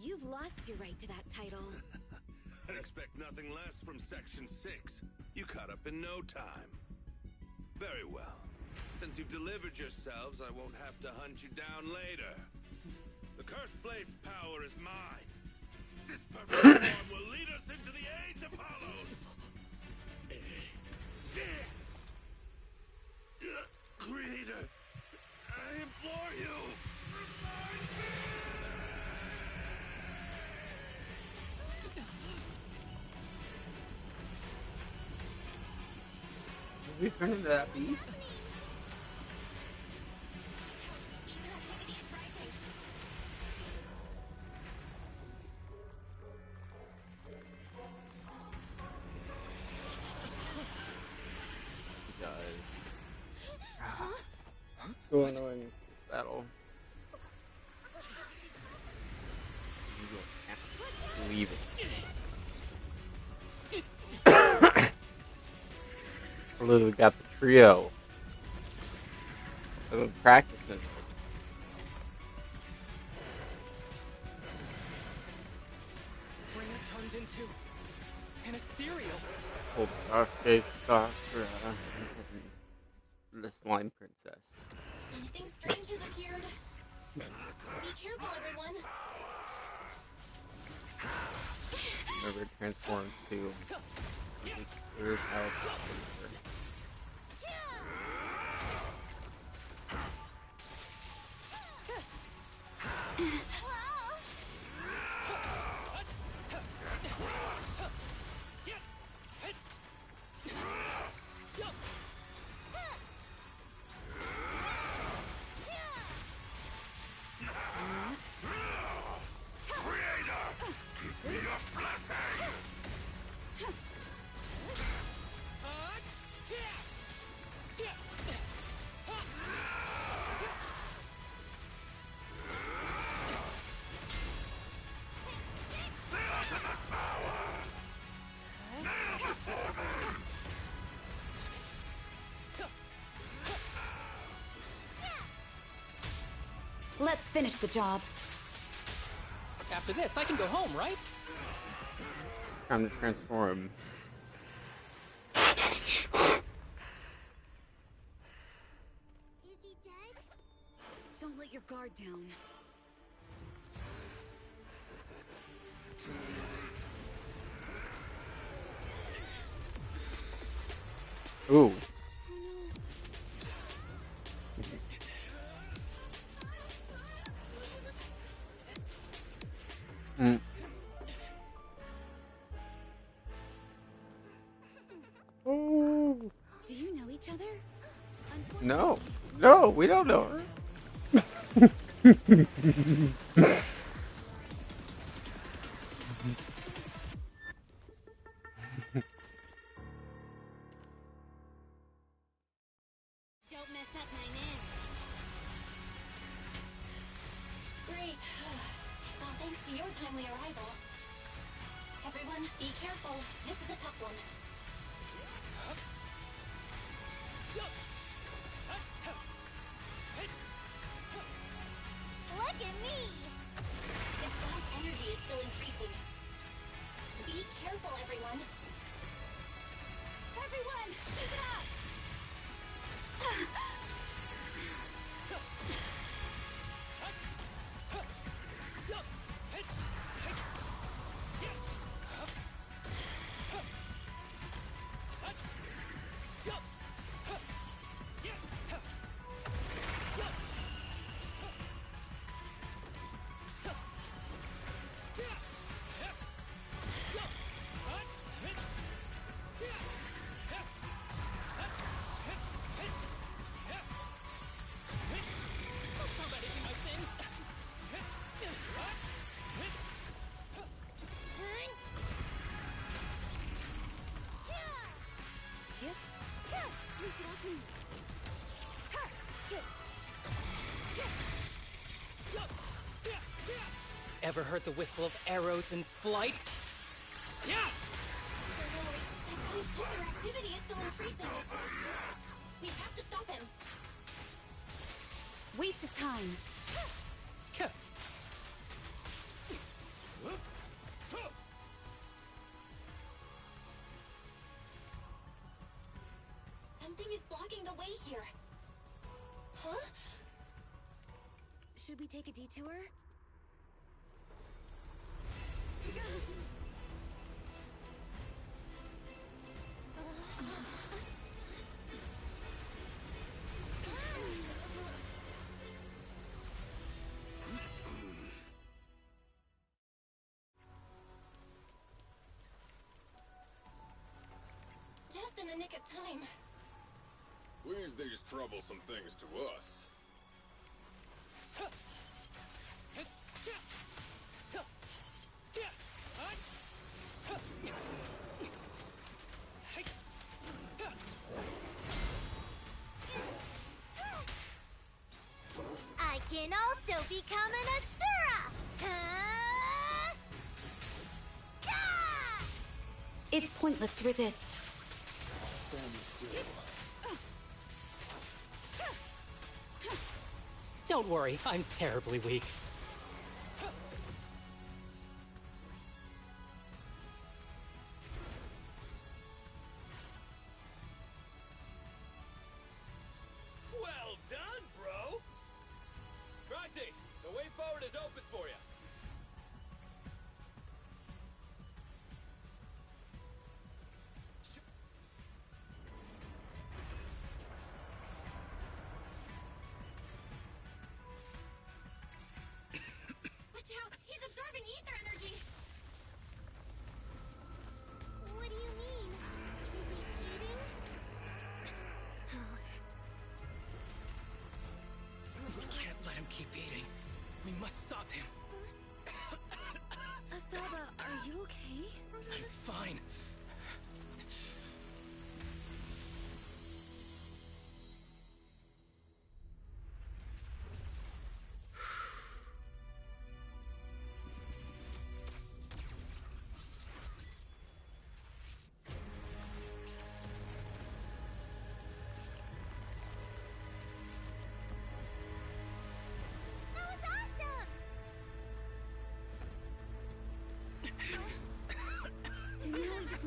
L: you've lost your right to that title.
J: I'd expect nothing less from Section 6. You caught up in no time. Very well. Since you've delivered yourselves, I won't have to hunt you down later. The Cursed Blade's power is mine. This perfect form will lead us into the Age of Hollows. Creator, I implore you, remind me!
A: Did we turn into that beast? So annoying, this battle. Leave it. We literally got the trio. I've been practicing.
M: Bringer turned into an ethereal.
A: Old Sasuke, Sakura, and the Slime Princess.
R: Something strange has appeared. Be careful, everyone.
A: Never transformed to Earth House.
L: Let's finish the job.
M: After this, I can go home, right?
A: Time to transform.
K: Is he dead?
L: Don't let your guard down.
A: Ooh. Mm. Oh.
L: Do you know each other?
A: No. No, we don't know her.
R: Don't mess up my name. Great. It's all thanks to your timely arrival. Everyone, be careful. This is a tough one.
K: Look at me!
R: This guy's energy is still increasing. Be careful, everyone. Everyone, keep it up!
M: Ever heard the whistle of arrows in flight? Yeah!
R: That guy's ether activity is still increasing. We have to stop him.
L: Waste of time.
R: Something is blocking the way here. Huh?
L: Should we take a detour?
R: Just in the nick of time.
U: Leave these troublesome things to us.
K: I can also become an Asura! Huh? Yeah!
L: It's pointless to resist.
U: Stand still.
M: Don't worry, I'm terribly weak.
D: Well done, bro! Roxy, the way forward is open for you.
R: Watch out! He's absorbing ether energy!
K: What do you mean? Is he eating?
M: We can't let him keep eating. We must stop him.
L: Asaba, are you okay?
M: I'm fine.
K: That was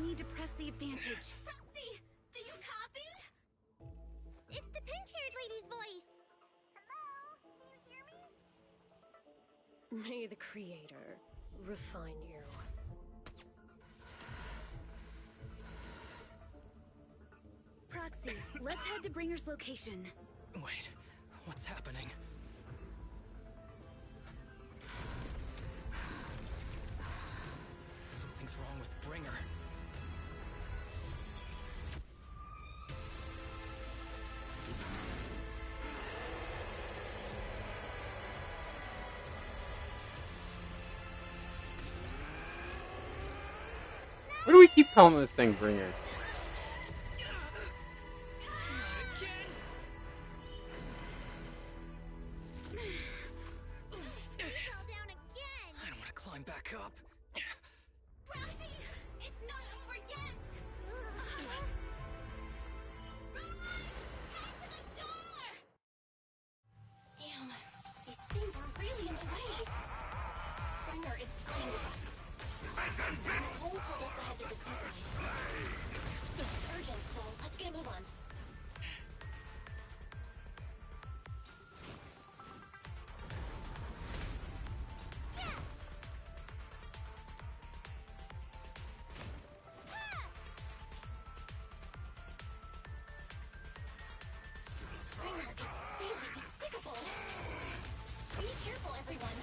L: need to press the advantage.
F: Proxy, do you copy? It's the pink-haired lady's voice.
K: Hello? Can you hear me?
I: May the Creator refine you.
L: Proxy, let's head to Bringer's location.
M: Wait, what's happening? Something's wrong with Bringer.
A: Why do we keep calling this thing Bringer?
M: I don't want to climb back up.
F: Proxy, it's not over yet. Head to the shore.
R: Damn, these things are really in the way. Bringer is playing with us. Nicole told us to head to the seaside. It's urgent, so let's get a move on. Bringer is really despicable. Be careful, everyone.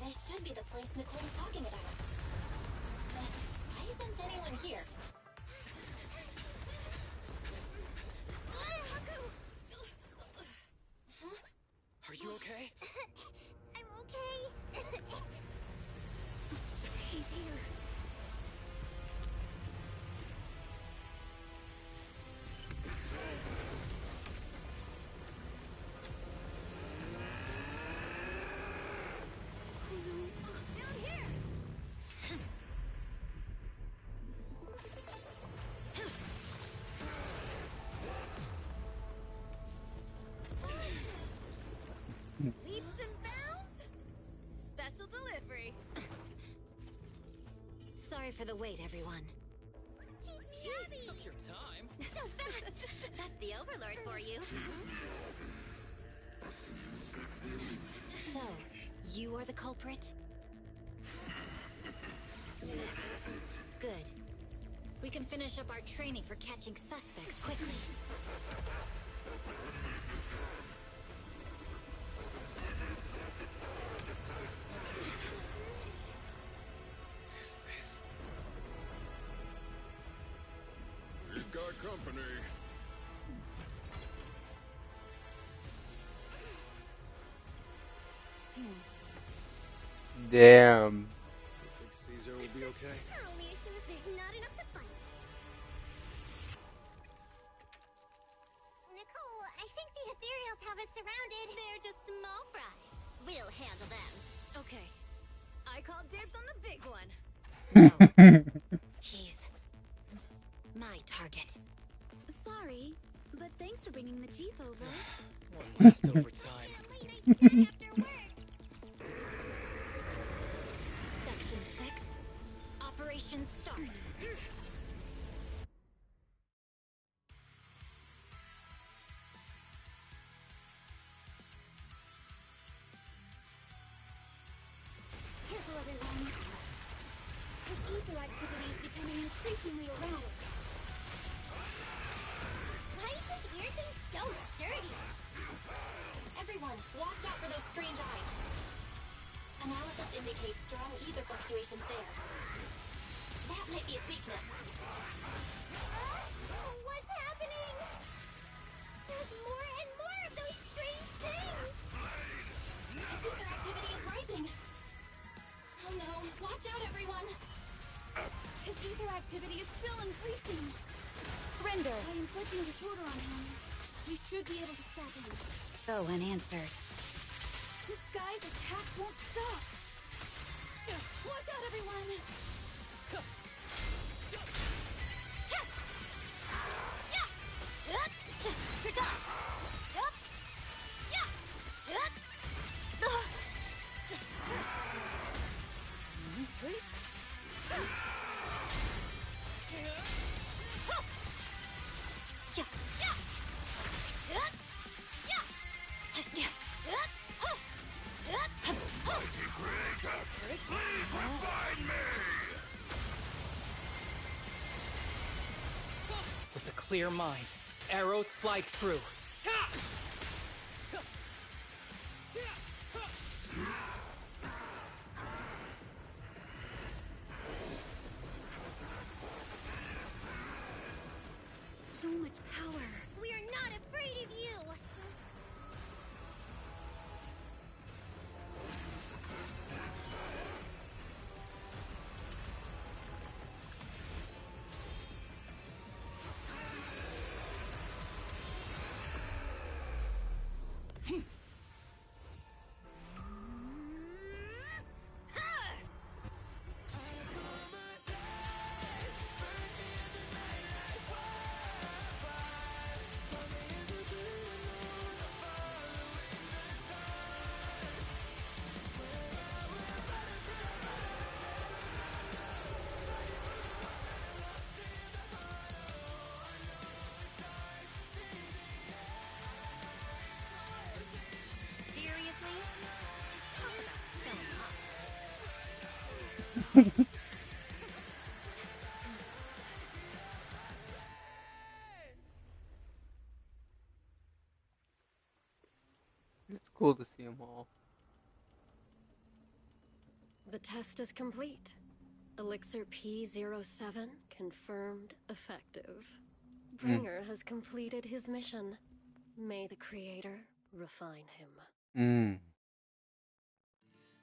R: This should be the place Nicole's talking about. But why isn't anyone here?
M: Are you okay?
F: I'm okay.
L: He's here.
F: Down here. Leaps and bounds. Special delivery.
N: Sorry for the wait, everyone.
F: Keep
M: Took your time.
F: so fast. That's the Overlord for you.
N: So, you are the culprit? Good. We can finish up our training for catching suspects quickly.
U: He's got company.
A: Damn.
U: You think Caesar will be okay?
K: Our only issue is there's not enough to fight. Nicole, I think the ethereals have us surrounded.
F: They're just small fries. We'll handle them. Okay. I call dibs on the big one.
N: He's my target.
L: Sorry, but thanks for bringing the Chief over.
M: One last overtime.
N: Section 6. Operation Start.
L: Careful, everyone. This ether activity is becoming increasingly erratic.
F: Why is this weird thing so sturdy?
R: Everyone, watch out for those strange eyes. Analysis indicates strong ether fluctuations there. That might be its weakness.
F: What's happening? There's more and more of those strange things.
R: Ether activity is rising. Oh no, watch out, everyone.
L: His ether activity is still increasing. Render, by inflicting disorder on him, we should be able to stop him.
N: Go unanswered.
L: This guy's attack won't stop. Watch out, everyone!
M: With a clear mind, arrows fly true.
Q: So much power.
F: We are not afraid of you! Seriously? Talk about showing off.
A: It's cool to see them all.
I: The test is complete. Elixir P07 confirmed effective. Bringer has completed his mission. May the Creator refine him.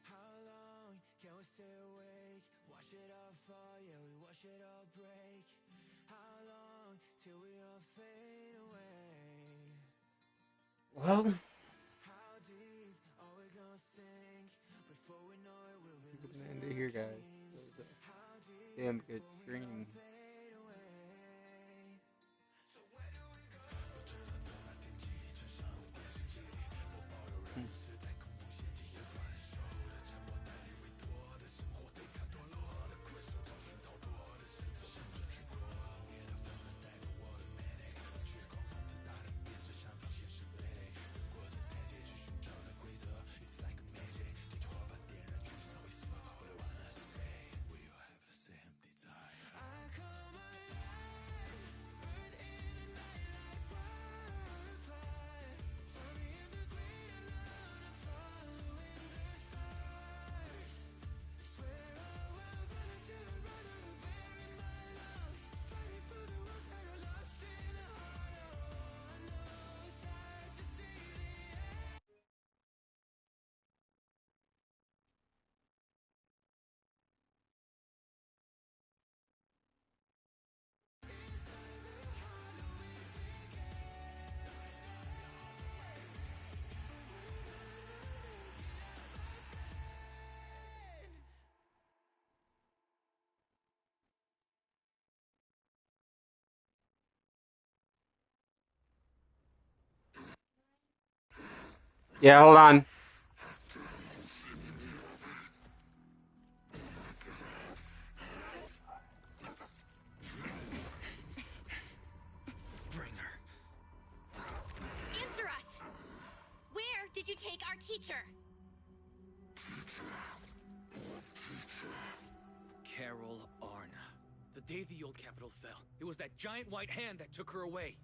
C: How long can we stay awake? Wash it all fall, yeah, we wash it all break. How long till we all fade away?
A: Well,
C: How deep are we gonna sink? Before we know it, we'll be
A: we're gonna end it here, guys. That was a damn good stream. Yeah, hold on.
M: Bringer.
F: Answer us! Where did you take our teacher?
M: Carol Arna. The day the old capital fell, it was that giant white hand that took her away.